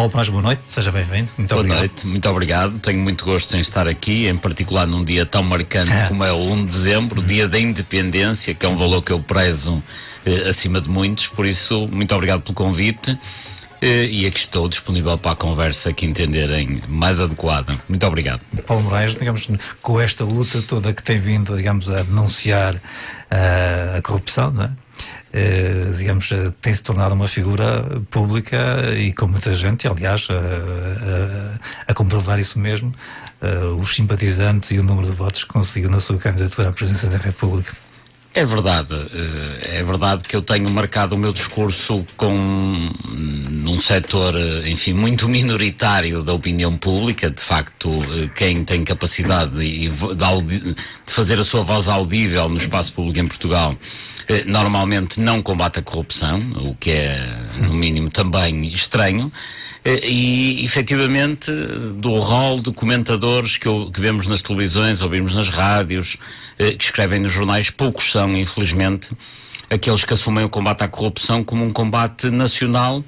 Paulo Moraes, boa noite, seja bem-vindo. Muito obrigado. Boa noite, muito obrigado. Tenho muito gosto em estar aqui, em particular num dia tão marcante como é o 1 de dezembro, dia da independência, que é um valor que eu prezo acima de muitos. Por isso, muito obrigado pelo convite. E aqui estou disponível para a conversa que entenderem mais adequada. Muito obrigado. Paulo Moraes, digamos, com esta luta toda que tem vindo, digamos, a denunciar a corrupção, não é? Digamos, tem-se tornado uma figura pública e com muita gente, aliás, a comprovar isso mesmo, os simpatizantes e o número de votos que conseguiu na sua candidatura à presidência da República. É verdade que eu tenho marcado o meu discurso num setor, enfim, muito minoritário da opinião pública. De facto, quem tem capacidade de fazer a sua voz audível no espaço público em Portugal normalmente não combate a corrupção, o que é, no mínimo, também estranho. E efetivamente do rol de comentadores que vemos nas televisões, ouvimos nas rádios, que escrevem nos jornais, poucos são, infelizmente, aqueles que assumem o combate à corrupção como um combate nacional,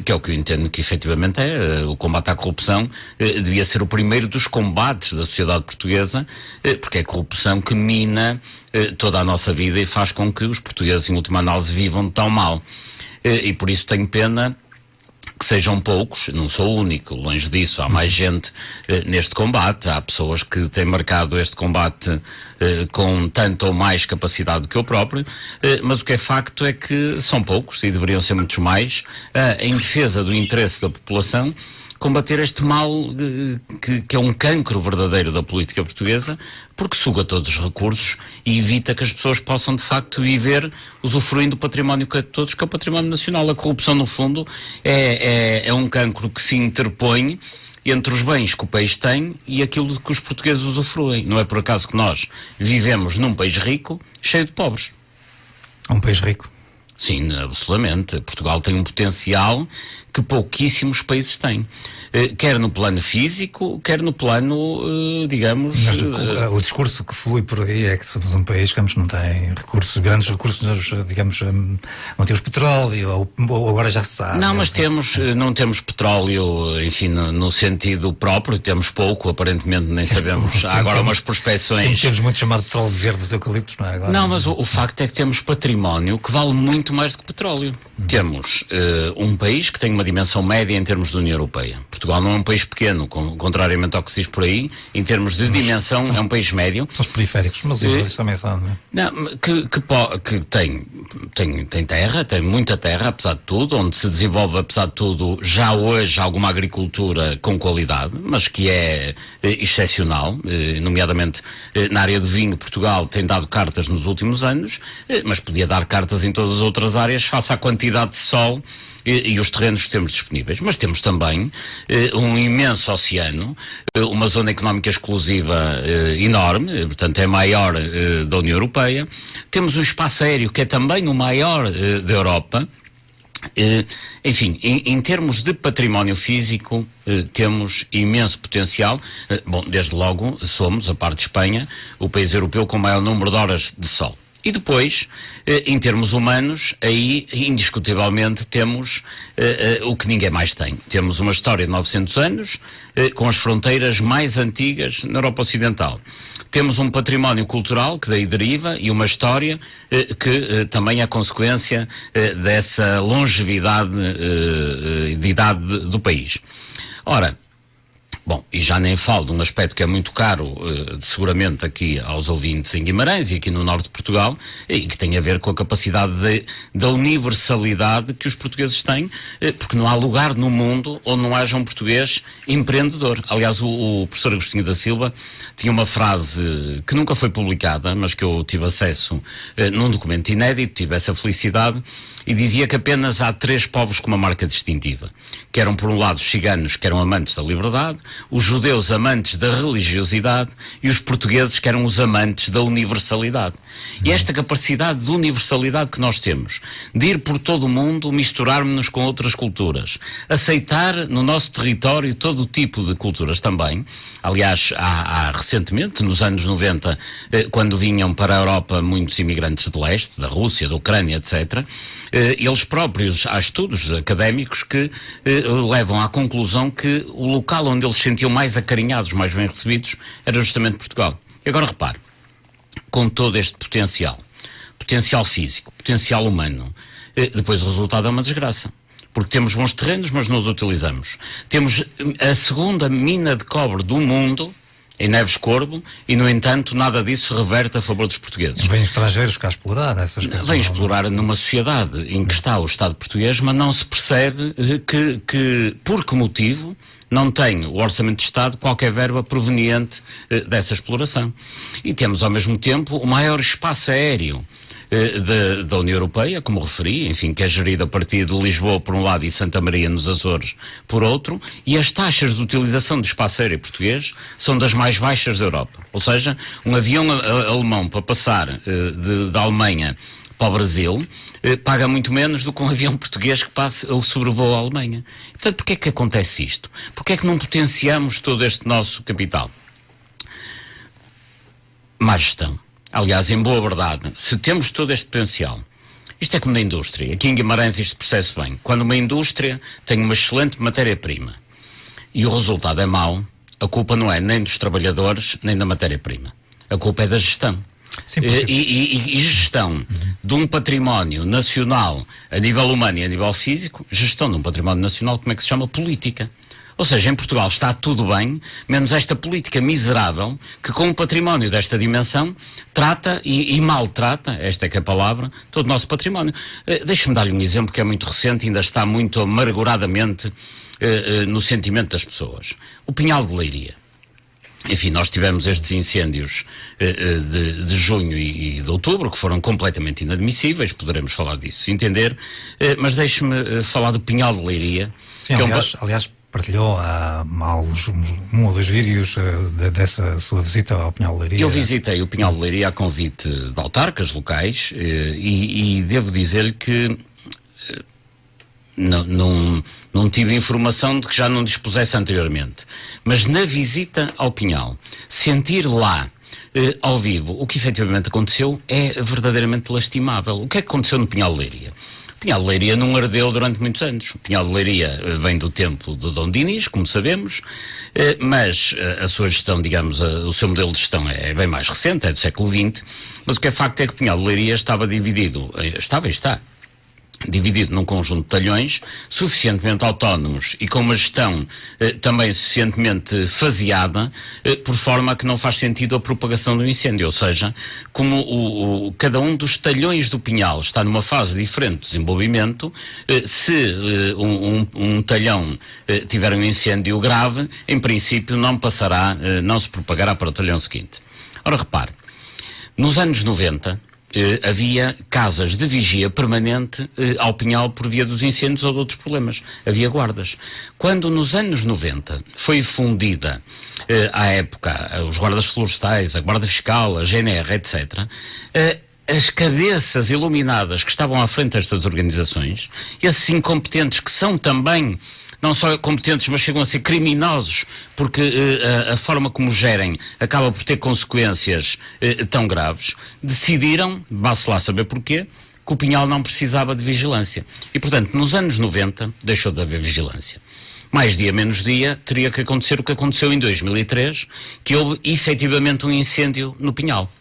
que é o que eu entendo que efetivamente é. O combate à corrupção devia ser o primeiro dos combates da sociedade portuguesa, porque é a corrupção que mina toda a nossa vida e faz com que os portugueses, em última análise, vivam tão mal. E por isso tenho pena que sejam poucos, não sou o único, longe disso, há mais gente neste combate, há pessoas que têm marcado este combate com tanto ou mais capacidade do que eu próprio, mas o que é facto é que são poucos e deveriam ser muitos mais, em defesa do interesse da população, combater este mal que é um cancro verdadeiro da política portuguesa, porque suga todos os recursos e evita que as pessoas possam de facto viver usufruindo do património que é de todos, que é o património nacional. A corrupção, no fundo, é um cancro que se interpõe entre os bens que o país tem e aquilo que os portugueses usufruem. Não é por acaso que nós vivemos num país rico, cheio de pobres. Um país rico? Sim, absolutamente. Portugal tem um potencial que pouquíssimos países têm. Quer no plano físico, quer no plano, digamos... Mas o discurso que flui por aí é que somos um país que não tem recursos, grandes recursos, digamos, não temos petróleo, ou agora já se sabe. Não, mas não temos petróleo, enfim, no sentido próprio, temos pouco, aparentemente nem sabemos. Há agora umas prospecções... Temos muito chamado petróleo verde dos eucaliptos, não é? Agora, não, mas o facto é que temos património que vale muito mais do que petróleo. Temos um país que tem uma dimensão média em termos da União Europeia. Portugal não é um país pequeno, contrariamente ao que se diz por aí. Em termos de dimensão, é um país médio. São os periféricos, mas eles também são, não é? Não, que tem terra, tem muita terra, apesar de tudo, onde se desenvolve, apesar de tudo, já hoje alguma agricultura com qualidade, mas que é excepcional, nomeadamente na área de vinho. Portugal tem dado cartas nos últimos anos, mas podia dar cartas em todas as outras áreas, face à quantidade de sol e os terrenos que temos disponíveis. Mas temos também um imenso oceano, uma zona económica exclusiva enorme, portanto é a maior da União Europeia. Temos um espaço aéreo que é também o maior da Europa. Enfim, em termos de património físico, temos imenso potencial. Bom, desde logo somos, a par de Espanha, o país europeu com o maior número de horas de sol. E depois, em termos humanos, aí indiscutivelmente temos o que ninguém mais tem. Temos uma história de 900 anos, com as fronteiras mais antigas na Europa Ocidental. Temos um património cultural que daí deriva e uma história que também é consequência dessa longevidade de idade do país. Ora, bom, e já nem falo de um aspecto que é muito caro, seguramente aqui aos ouvintes em Guimarães e aqui no norte de Portugal, e que tem a ver com a capacidade da universalidade que os portugueses têm, porque não há lugar no mundo onde não haja um português empreendedor. Aliás, o professor Agostinho da Silva tinha uma frase que nunca foi publicada, mas que eu tive acesso num documento inédito, tive essa felicidade, e dizia que apenas há 3 povos com uma marca distintiva, que eram, por um lado, os ciganos, que eram amantes da liberdade, os judeus amantes da religiosidade e os portugueses, que eram os amantes da universalidade. E esta capacidade de universalidade que nós temos, de ir por todo o mundo, misturar-nos com outras culturas, aceitar no nosso território todo o tipo de culturas também. Aliás, há recentemente, nos anos 90, quando vinham para a Europa muitos imigrantes de leste, da Rússia, da Ucrânia, etc., Eles próprios, há estudos académicos que levam à conclusão que o local onde eles se sentiam mais acarinhados, mais bem recebidos, era justamente Portugal. E agora repare, com todo este potencial físico, potencial humano, depois o resultado é uma desgraça. Porque temos bons terrenos, mas não os utilizamos. Temos a segunda mina de cobre do mundo, em Neves Corvo, e, no entanto, nada disso reverte a favor dos portugueses. Vêm estrangeiros cá explorar essas coisas. Vêm explorar numa sociedade em que está o Estado português, mas não se percebe por que motivo não tem o Orçamento de Estado qualquer verba proveniente dessa exploração. E temos, ao mesmo tempo, o maior espaço aéreo da União Europeia, como referi, enfim, que é gerido a partir de Lisboa por um lado e Santa Maria nos Açores por outro, e as taxas de utilização do espaço aéreo português são das mais baixas da Europa. Ou seja, um avião alemão para passar da Alemanha para o Brasil paga muito menos do que um avião português que passe ou sobrevoa a Alemanha. Portanto, porquê é que acontece isto? Porquê é que não potenciamos todo este nosso capital? Má gestão. Aliás, em boa verdade, se temos todo este potencial, isto é como na indústria. Aqui em Guimarães isto percebe-se bem. Quando uma indústria tem uma excelente matéria-prima e o resultado é mau, a culpa não é nem dos trabalhadores, nem da matéria-prima. A culpa é da gestão. Sim, porque... e gestão de um património nacional a nível humano e a nível físico, gestão de um património nacional, como é que se chama? Política. Ou seja, em Portugal está tudo bem, menos esta política miserável que, com um património desta dimensão, trata e maltrata, esta é que é a palavra, todo o nosso património. Deixe-me dar-lhe um exemplo que é muito recente e ainda está muito amarguradamente no sentimento das pessoas. O Pinhal de Leiria. Enfim, nós tivemos estes incêndios de junho e de outubro, que foram completamente inadmissíveis, poderemos falar disso se entender, mas deixe-me falar do Pinhal de Leiria. Sim, aliás, partilhou há um ou dois vídeos dessa sua visita ao Pinhal de Leiria. Eu visitei o Pinhal de Leiria a convite de autarcas locais e devo dizer-lhe que não tive informação de que já não dispusesse anteriormente. Mas na visita ao Pinhal, sentir lá, ao vivo, o que efetivamente aconteceu é verdadeiramente lastimável. O que é que aconteceu no Pinhal de Leiria? O Pinhal de Leiria não ardeu durante muitos anos. O Pinhal de Leiria vem do tempo de Dom Dinis, como sabemos, mas a sua gestão, digamos, o seu modelo de gestão é bem mais recente, é do século XX, mas o que é facto é que o Pinhal de Leiria estava dividido, está dividido num conjunto de talhões suficientemente autónomos e com uma gestão também suficientemente faseada, por forma a que não faz sentido a propagação do incêndio. Ou seja, como cada um dos talhões do Pinhal está numa fase diferente de desenvolvimento, se um talhão tiver um incêndio grave, em princípio não se propagará para o talhão seguinte. Ora, repare, nos anos 90, havia casas de vigia permanente ao Pinhal por via dos incêndios ou de outros problemas. Havia guardas. Quando nos anos 90 foi fundida, à época, os guardas florestais, a guarda fiscal, a GNR, etc., as cabeças iluminadas que estavam à frente destas organizações, esses incompetentes que são também não só competentes, mas chegam a ser criminosos, porque a forma como gerem acaba por ter consequências tão graves, decidiram, vá-se lá saber porquê, que o Pinhal não precisava de vigilância. E, portanto, nos anos 90, deixou de haver vigilância. Mais dia, menos dia, teria que acontecer o que aconteceu em 2003, que houve efetivamente um incêndio no Pinhal.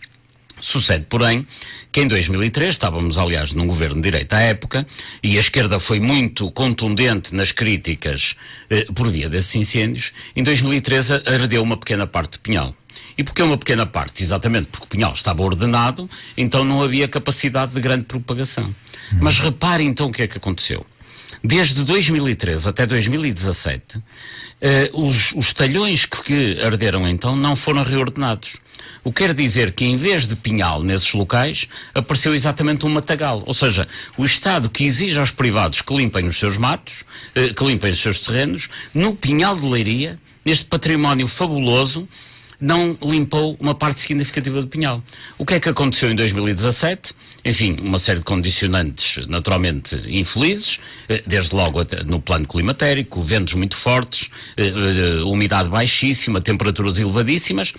Sucede, porém, que em 2003, estávamos aliás num governo de direita à época, e a esquerda foi muito contundente nas críticas por via desses incêndios. Em 2013 ardeu uma pequena parte do Pinhal. E porquê uma pequena parte? Exatamente porque o Pinhal estava ordenado, então não havia capacidade de grande propagação. Mas repare então o que é que aconteceu. Desde 2013 até 2017, os talhões que arderam então não foram reordenados. O que quer dizer que, em vez de Pinhal nesses locais, apareceu exatamente um matagal. Ou seja, o Estado que exige aos privados que limpem os seus matos, que limpem os seus terrenos, no Pinhal de Leiria, neste património fabuloso, não limpou uma parte significativa do Pinhal. O que é que aconteceu em 2017? Enfim, uma série de condicionantes naturalmente infelizes, desde logo no plano climatérico, ventos muito fortes, umidade baixíssima, temperaturas elevadíssimas,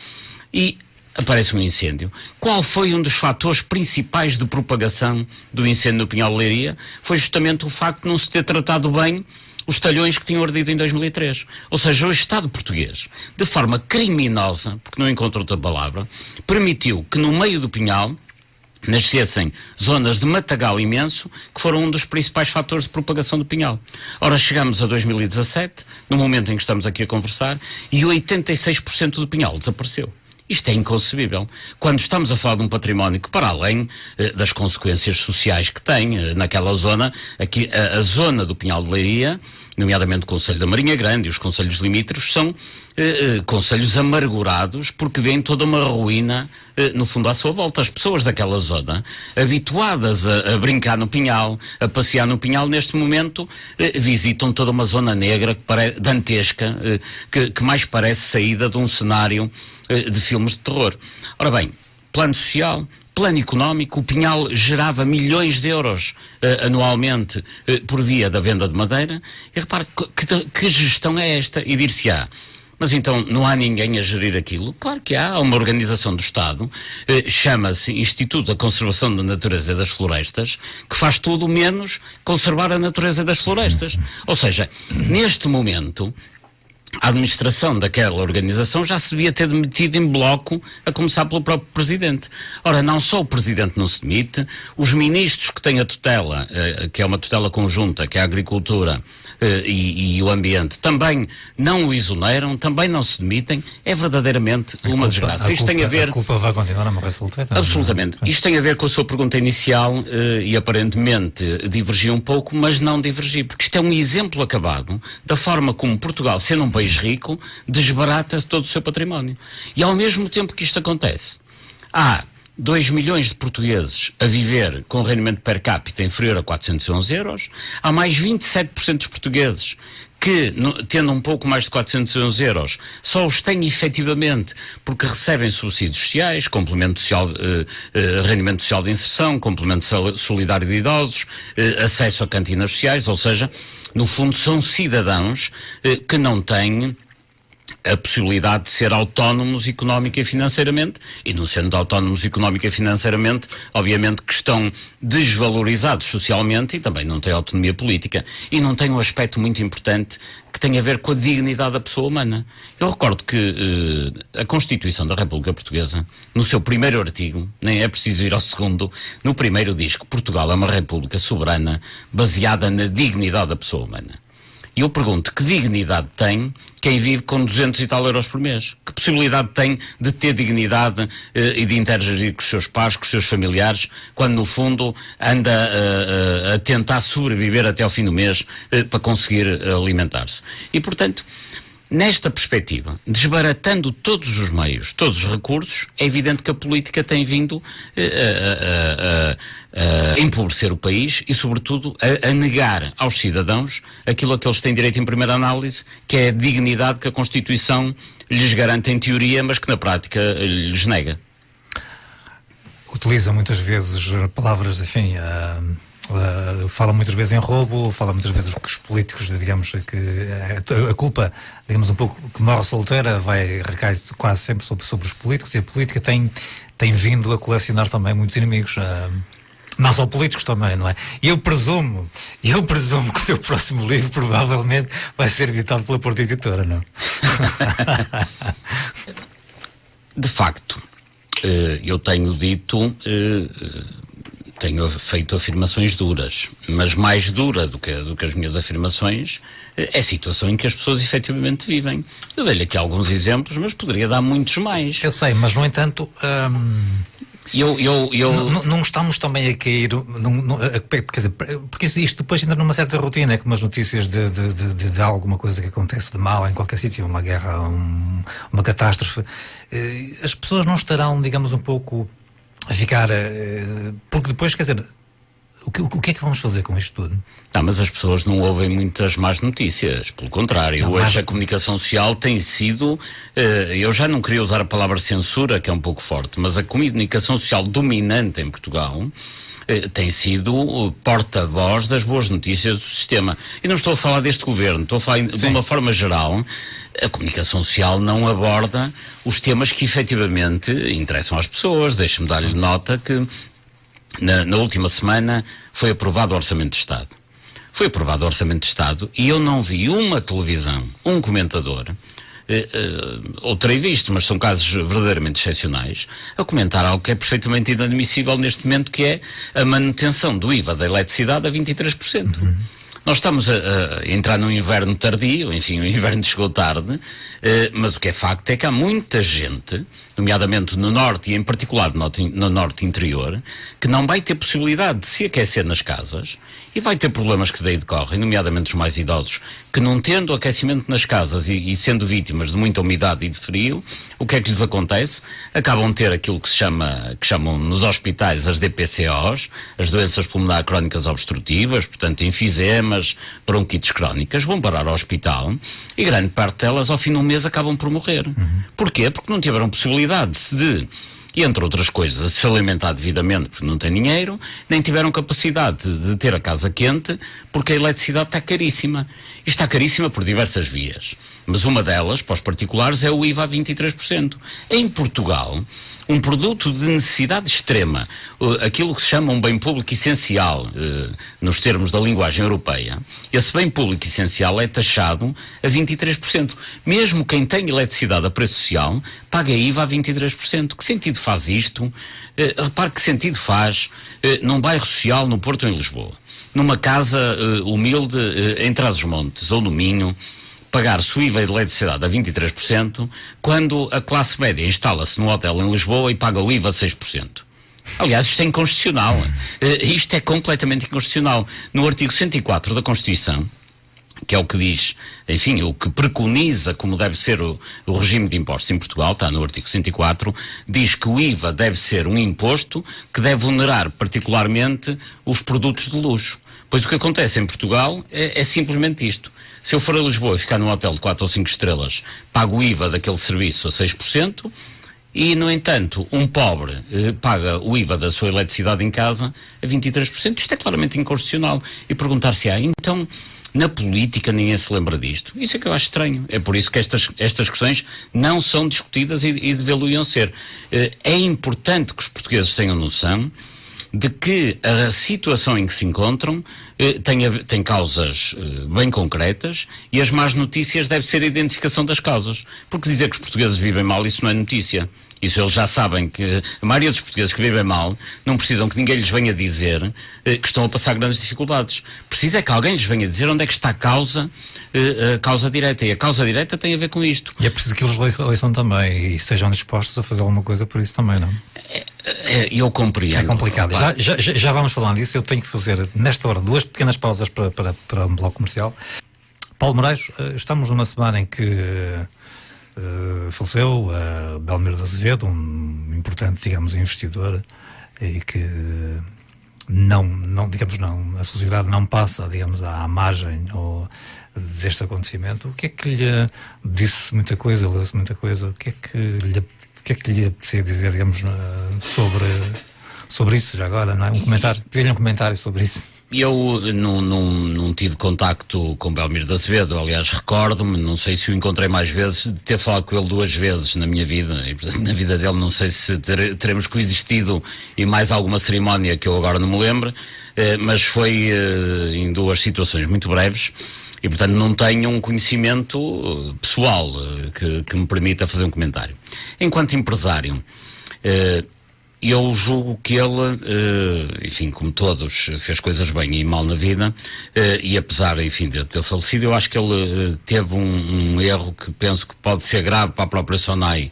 e aparece um incêndio. Qual foi um dos fatores principais de propagação do incêndio no Pinhal de Leiria? Foi justamente o facto de não se ter tratado bem os talhões que tinham ardido em 2003. Ou seja, o Estado português, de forma criminosa, porque não encontro outra palavra, permitiu que no meio do Pinhal nascessem zonas de matagal imenso, que foram um dos principais fatores de propagação do Pinhal. Ora, chegamos a 2017, no momento em que estamos aqui a conversar, e 86% do Pinhal desapareceu. Isto é inconcebível. Quando estamos a falar de um património que, para além das consequências sociais que tem naquela zona, aqui a zona do Pinhal de Leiria, nomeadamente o Concelho da Marinha Grande e os concelhos limítrofes, são concelhos amargurados porque vêem toda uma ruína no fundo à sua volta. As pessoas daquela zona, habituadas a brincar no Pinhal, a passear no Pinhal, neste momento visitam toda uma zona negra dantesca, que mais parece saída de um cenário de filmes de terror. Ora bem, plano social, plano económico, o Pinhal gerava milhões de euros anualmente por via da venda de madeira. E repare, que gestão é esta? E dir-se-á, mas então não há ninguém a gerir aquilo? Claro que há uma organização do Estado, chama-se Instituto da Conservação da Natureza e das Florestas, que faz tudo menos conservar a natureza das florestas. Ou seja, neste momento, a administração daquela organização já se devia ter demitido em bloco, a começar pelo próprio Presidente. Ora, não só o Presidente não se demite, os ministros que têm a tutela, que é uma tutela conjunta, que é a Agricultura e o Ambiente, também não o exoneram, também não se demitem. É verdadeiramente uma desgraça. Isto tem a ver... A culpa vai continuar a morrer solteira. Absolutamente. Isto tem a ver com a sua pergunta inicial e aparentemente divergiu um pouco, mas não divergi, porque isto é um exemplo acabado da forma como Portugal, sendo um país rico, desbarata todo o seu património. E ao mesmo tempo que isto acontece, há 2 milhões de portugueses a viver com rendimento per capita inferior a 411 euros, há mais 27% dos portugueses que, tendo um pouco mais de 411 euros, só os têm efetivamente porque recebem subsídios sociais, complemento social, rendimento social de inserção, complemento solidário de idosos, acesso a cantinas sociais, ou seja, no fundo são cidadãos que não têm a possibilidade de ser autónomos económica e financeiramente, e não sendo autónomos económica e financeiramente, obviamente que estão desvalorizados socialmente e também não têm autonomia política. E não têm um aspecto muito importante que tem a ver com a dignidade da pessoa humana. Eu recordo que a Constituição da República Portuguesa, no seu primeiro artigo, nem é preciso ir ao segundo, no primeiro diz que Portugal é uma república soberana baseada na dignidade da pessoa humana. E eu pergunto, que dignidade tem quem vive com 200 e tal euros por mês? Que possibilidade tem de ter dignidade e de interagir com os seus pais, com os seus familiares, quando no fundo anda a tentar sobreviver até ao fim do mês para conseguir alimentar-se? E portanto, nesta perspectiva, desbaratando todos os meios, todos os recursos, é evidente que a política tem vindo a empobrecer o país e, sobretudo, a negar aos cidadãos aquilo a que eles têm direito em primeira análise, que é a dignidade que a Constituição lhes garante em teoria, mas que na prática lhes nega. Utiliza muitas vezes palavras, enfim... fala muitas vezes em roubo, fala muitas vezes que os políticos, digamos, que a culpa, digamos, um pouco que morre solteira recai quase sempre sobre os políticos, e a política tem vindo a colecionar também muitos inimigos, não só políticos também, não é? E eu presumo que o seu próximo livro provavelmente vai ser editado pela Porta Editora, não? De facto, eu tenho dito... tenho feito afirmações duras, mas mais dura do que as minhas afirmações é a situação em que as pessoas efetivamente vivem. Eu dei-lhe aqui alguns exemplos, mas poderia dar muitos mais. Eu sei, mas no entanto... Não estamos também a cair, quer dizer, porque isto depois entra numa certa rotina, é como as notícias de alguma coisa que acontece de mal em qualquer sítio, uma guerra, uma catástrofe. As pessoas não estarão, digamos, um pouco a ficar... porque depois, quer dizer, o que é que vamos fazer com isto tudo? Não, mas as pessoas não ouvem muitas más notícias, pelo contrário. Não, hoje a comunicação social tem sido, eu já não queria usar a palavra censura, que é um pouco forte, mas a comunicação social dominante em Portugal tem sido porta-voz das boas notícias do sistema. E não estou a falar deste governo, estou a falar de uma forma geral. A comunicação social não aborda os temas que efetivamente interessam às pessoas. Deixe-me dar-lhe nota que na última semana foi aprovado o Orçamento de Estado. Foi aprovado o Orçamento de Estado e eu não vi uma televisão, um comentador, ou terei visto, mas são casos verdadeiramente excepcionais, a comentar algo que é perfeitamente inadmissível neste momento, que é a manutenção do IVA da eletricidade a 23%. Nós estamos a entrar num inverno tardio, enfim, o inverno chegou tarde, mas o que é facto é que há muita gente, nomeadamente no Norte e em particular no Norte interior, que não vai ter possibilidade de se aquecer nas casas e vai ter problemas que daí decorrem, nomeadamente os mais idosos, que não tendo aquecimento nas casas e sendo vítimas de muita umidade e de frio, o que é que lhes acontece? Acabam de ter aquilo que chamam nos hospitais as DPCOs, as doenças pulmonares crónicas obstrutivas, portanto enfisemas, bronquites crónicas, vão parar ao hospital e grande parte delas ao fim de um mês acabam por morrer. Porquê? Porque não tiveram possibilidade de, entre outras coisas, se alimentar devidamente porque não têm dinheiro, nem tiveram capacidade de ter a casa quente porque a eletricidade está caríssima. E está caríssima por diversas vias. Mas uma delas, para os particulares, é o IVA a 23%. Em Portugal, um produto de necessidade extrema, aquilo que se chama um bem público essencial, nos termos da linguagem europeia, esse bem público essencial é taxado a 23%. Mesmo quem tem eletricidade a preço social, paga IVA a 23%. Que sentido faz isto? Repare que sentido faz num bairro social no Porto ou em Lisboa, numa casa humilde em Trás-os-Montes ou no Minho, pagar-se o IVA de eletricidade a 23%, quando a classe média instala-se num hotel em Lisboa e paga o IVA a 6%. Aliás, isto é inconstitucional. Isto é completamente inconstitucional. No artigo 104 da Constituição, que é o que diz, enfim, o que preconiza como deve ser o regime de impostos em Portugal, está no artigo 104, diz que o IVA deve ser um imposto que deve onerar particularmente os produtos de luxo. Pois o que acontece em Portugal é simplesmente isto. Se eu for a Lisboa e ficar num hotel de 4 ou 5 estrelas, pago o IVA daquele serviço a 6%, e, no entanto, um pobre paga o IVA da sua eletricidade em casa a 23%. Isto é claramente inconstitucional. E perguntar-se, então, na política ninguém se lembra disto? Isso é que eu acho estranho. É por isso que estas questões não são discutidas e deveriam ser. É importante que os portugueses tenham noção de que a situação em que se encontram tem causas bem concretas e as más notícias deve ser a identificação das causas. Porque dizer que os portugueses vivem mal, isso não é notícia. Isso eles já sabem, que a maioria dos portugueses que vivem mal não precisam que ninguém lhes venha dizer que estão a passar grandes dificuldades. Precisa é que alguém lhes venha dizer onde é que está a causa direta. E a causa direta tem a ver com isto. E é preciso que eles ouçam também e estejam dispostos a fazer alguma coisa por isso também, não? Eu compreendo. É complicado. Já vamos falando disso. Eu tenho que fazer, nesta hora, 2 pequenas pausas para um bloco comercial. Paulo Moraes, estamos numa semana em que faleceu Belmiro de Azevedo, um importante, digamos, investidor, e que a sociedade não passa, digamos, à margem deste acontecimento. O que é que lhe disse muita coisa, leu-se muita coisa? O que é que lhe apetecia dizer, digamos, sobre isso já agora, não é? Um comentário, pedir-lhe um comentário sobre isso. Eu não tive contacto com Belmiro de Azevedo, aliás recordo-me, não sei se o encontrei mais vezes, de ter falado com ele 2 vezes na minha vida, e portanto na vida dele não sei se teremos coexistido em mais alguma cerimónia que eu agora não me lembro, mas foi em 2 situações muito breves e portanto não tenho um conhecimento pessoal que me permita fazer um comentário. Enquanto empresário, eu julgo que ele, enfim, como todos, fez coisas bem e mal na vida, e apesar, enfim, de ter falecido, eu acho que ele teve um erro que penso que pode ser grave para a própria SONAI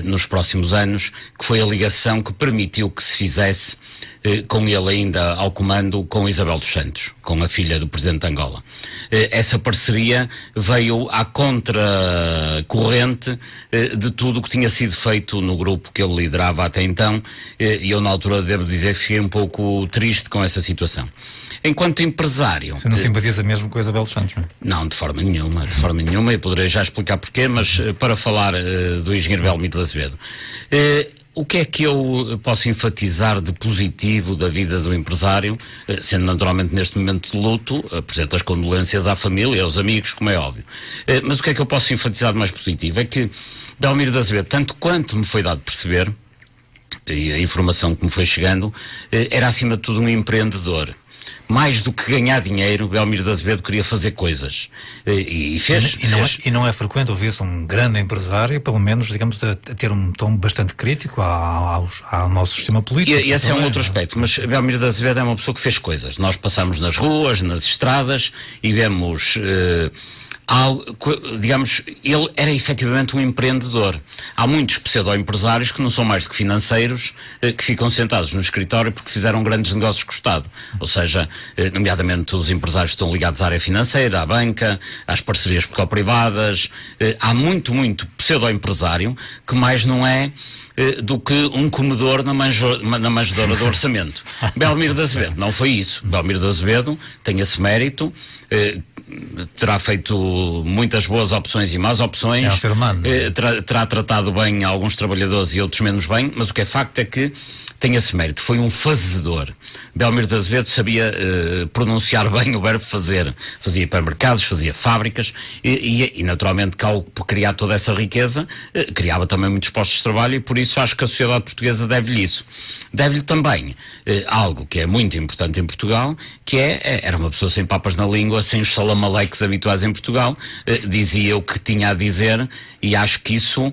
nos próximos anos, que foi a ligação que permitiu que se fizesse, com ele ainda ao comando, com Isabel dos Santos, com a filha do presidente de Angola. Essa parceria veio à contracorrente de tudo o que tinha sido feito no grupo que ele liderava até então, e eu na altura devo dizer que fiquei um pouco triste com essa situação. Enquanto empresário... Você não simpatiza mesmo com a Isabel dos Santos, não é? Não, de forma nenhuma, e poderei já explicar porquê, mas para falar do engenheiro Belmiro de Azevedo. O que é que eu posso enfatizar de positivo da vida do empresário, sendo naturalmente neste momento de luto, apresento as condolências à família, aos amigos, como é óbvio. Mas o que é que eu posso enfatizar de mais positivo? É que Belmiro de Azevedo, tanto quanto me foi dado perceber, e a informação que me foi chegando, era acima de tudo um empreendedor. Mais do que ganhar dinheiro, Belmiro de Azevedo queria fazer coisas. E fez. E não é frequente ouvir-se um grande empresário, pelo menos, digamos, a ter um tom bastante crítico ao nosso sistema político. E esse é um outro aspecto, mas Belmiro de Azevedo é uma pessoa que fez coisas. Nós passamos nas ruas, nas estradas e vemos... digamos, ele era efetivamente um empreendedor. Há muitos pseudo-empresários que não são mais do que financeiros, que ficam sentados no escritório porque fizeram grandes negócios com o Estado. Ou seja, nomeadamente os empresários que estão ligados à área financeira, à banca, às parcerias privadas. Há muito pseudo-empresário que mais não é do que um comedor na manjedoura do orçamento. Belmiro de Azevedo não foi isso. Belmiro de Azevedo tem esse mérito, terá feito muitas boas opções e más opções, é um ser humano. Terá tratado bem alguns trabalhadores e outros menos bem, mas o que é facto é que tem esse mérito, foi um fazedor. Belmiro de Azevedo sabia pronunciar bem o verbo fazer. Fazia hipermercados, fazia fábricas e naturalmente, ao criar toda essa riqueza, criava também muitos postos de trabalho e por isso acho que a sociedade portuguesa deve-lhe isso. Deve-lhe também algo que é muito importante em Portugal, que era uma pessoa sem papas na língua, sem os salamaleques habituais em Portugal, dizia o que tinha a dizer e acho que isso,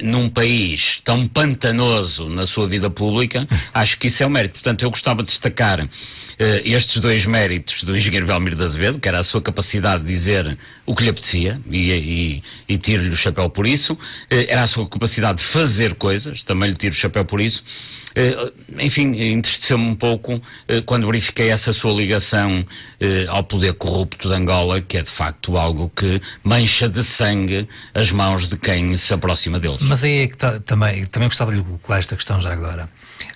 num país tão pantanoso na sua vida pública, acho que isso é um mérito. Portanto, eu gostava de destacar estes dois méritos do engenheiro Belmiro de Azevedo, que era a sua capacidade de dizer o que lhe apetecia e tiro-lhe o chapéu por isso, era a sua capacidade de fazer coisas, também lhe tiro o chapéu por isso. Enfim, entristeceu-me um pouco quando verifiquei essa sua ligação ao poder corrupto de Angola, que é de facto algo que mancha de sangue as mãos de quem se aproxima deles. Mas aí é que também gostava de lhe colocar esta questão já agora.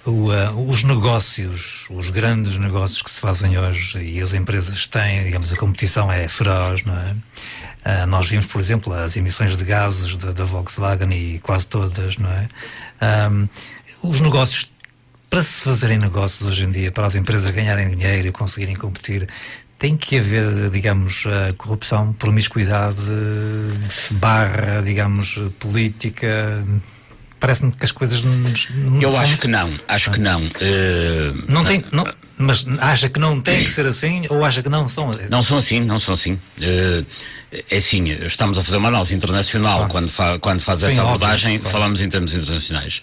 Os negócios, os grandes negócios que se fazem hoje e as empresas têm, digamos, a competição é feroz, não é? Nós vimos, por exemplo, as emissões de gases da Volkswagen e quase todas, não é? Os negócios, para se fazerem negócios hoje em dia, para as empresas ganharem dinheiro e conseguirem competir, tem que haver, digamos, corrupção, promiscuidade, digamos, política. Parece-me que as coisas não Eu acho que não, acho que não. Mas acha que não tem que ser assim ou acha que não são? Não são assim. É assim, estamos a fazer uma análise internacional, quando faz essa abordagem, falamos em termos internacionais.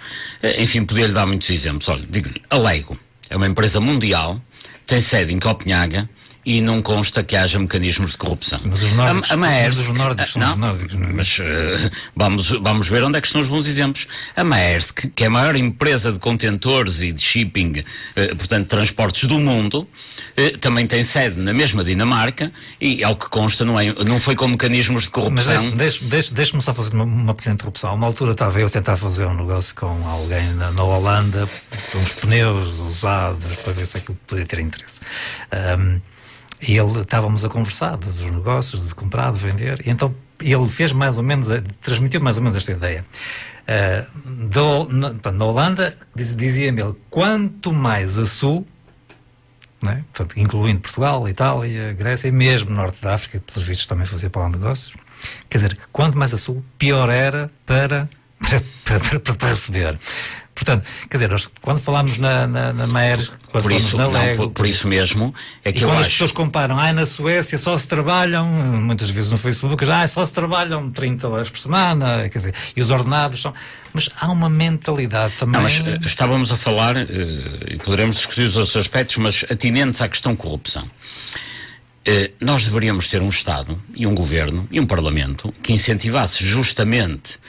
Enfim, podia-lhe dar muitos exemplos. Olha, digo-lhe, a Lego é uma empresa mundial, tem sede em Copenhaga e não consta que haja mecanismos de corrupção. Sim, mas os nórdicos, os nórdicos são os nórdicos, não é? Mas vamos ver onde é que estão os bons exemplos. A Maersk, que é a maior empresa de contentores e de shipping, portanto, transportes do mundo, também tem sede na mesma Dinamarca e, ao que consta, não foi com mecanismos de corrupção. Mas deixe-me só fazer uma pequena interrupção. A uma altura estava eu a tentar fazer um negócio com alguém na Holanda, uns pneus usados, para ver se aquilo poderia ter interesse. E estávamos a conversar dos negócios, de comprar, de vender, e então ele fez mais ou menos, transmitiu mais ou menos esta ideia. Na Holanda, dizia-me ele, quanto mais a sul, né? Portanto, incluindo Portugal, Itália, Grécia e mesmo Norte da África, que pelos vistos também fazia para lá negócios, quer dizer, quanto mais a sul, pior era para receber. Portanto, quer dizer, nós, quando falámos na Maersk, quando falamos na Lego... Por isso mesmo é que eu quando acho... as pessoas comparam, na Suécia só se trabalham, muitas vezes no Facebook, só se trabalham 30 horas por semana, quer dizer, e os ordenados são... Mas há uma mentalidade também... Não, mas estávamos a falar, e poderemos discutir os outros aspectos, mas atinentes à questão corrupção. Nós deveríamos ter um Estado e um Governo e um Parlamento que incentivasse justamente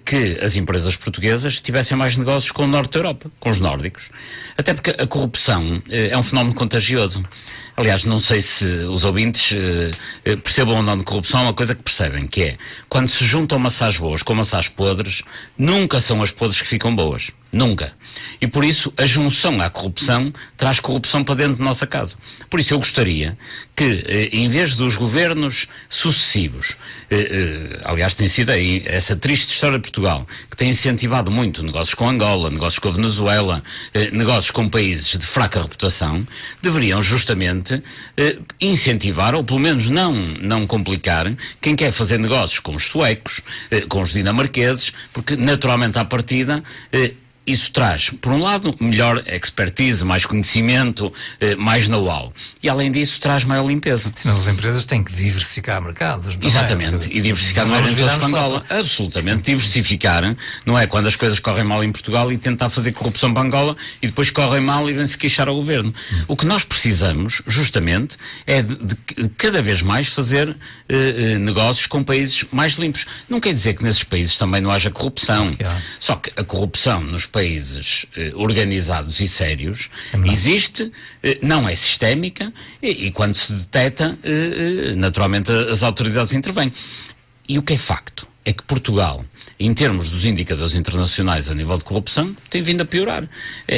que as empresas portuguesas tivessem mais negócios com o Norte da Europa, com os nórdicos. Até porque a corrupção é um fenómeno contagioso. Aliás, não sei se os ouvintes percebam ou não de corrupção, uma coisa que percebem, que é, quando se juntam maçãs boas com maçãs podres, nunca são as podres que ficam boas. Nunca. E por isso a junção à corrupção traz corrupção para dentro da nossa casa. Por isso eu gostaria que, em vez dos governos sucessivos, aliás tem sido aí essa triste história de Portugal, que tem incentivado muito negócios com Angola, negócios com a Venezuela, negócios com países de fraca reputação, deveriam justamente incentivar, ou pelo menos não complicar, quem quer fazer negócios com os suecos, com os dinamarqueses, porque naturalmente à partida isso traz, por um lado, melhor expertise, mais conhecimento, mais know-how. E, além disso, traz maior limpeza. Sim, mas as empresas têm que diversificar mercados. Exatamente. E diversificar não é todos com Angola. Absolutamente. Diversificar não é quando as coisas correm mal em Portugal e tentar fazer corrupção para Angola e depois correm mal e vêm-se queixar ao governo. O que nós precisamos, justamente, é de cada vez mais fazer negócios com países mais limpos. Não quer dizer que nesses países também não haja corrupção. Só que a corrupção nos países organizados e sérios existe, não é sistémica e quando se detecta, naturalmente as autoridades intervêm. E o que é facto é que Portugal, em termos dos indicadores internacionais a nível de corrupção, tem vindo a piorar.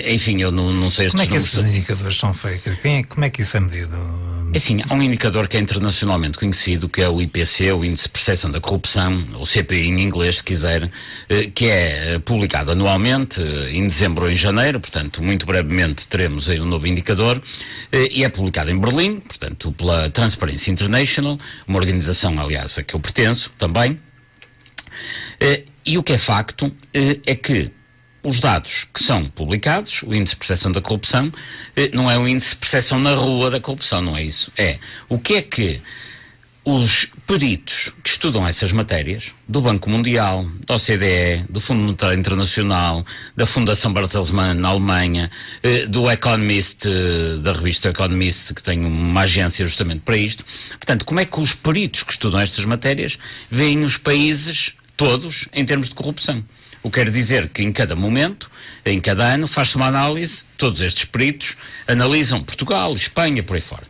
Enfim, eu não sei estes números. Como é que esses indicadores são feitos? Como é que isso é medido? Assim, há um indicador que é internacionalmente conhecido, que é o IPC, o Índice de Percepção da Corrupção, ou CPI em inglês, se quiser, que é publicado anualmente, em dezembro ou em janeiro, portanto, muito brevemente teremos aí um novo indicador, e é publicado em Berlim, portanto, pela Transparency International, uma organização, aliás, a que eu pertenço também. E o que é facto é que os dados que são publicados, o índice de percepção da corrupção, não é o índice de percepção na rua da corrupção, não é isso. É o que é que os peritos que estudam essas matérias, do Banco Mundial, da OCDE, do Fundo Monetário Internacional, da Fundação Bertelsmann na Alemanha, do Economist, da revista Economist, que tem uma agência justamente para isto. Portanto, como é que os peritos que estudam estas matérias veem os países todos em termos de corrupção? O que quer dizer que em cada momento, em cada ano, faz-se uma análise, todos estes peritos analisam Portugal, Espanha, por aí fora.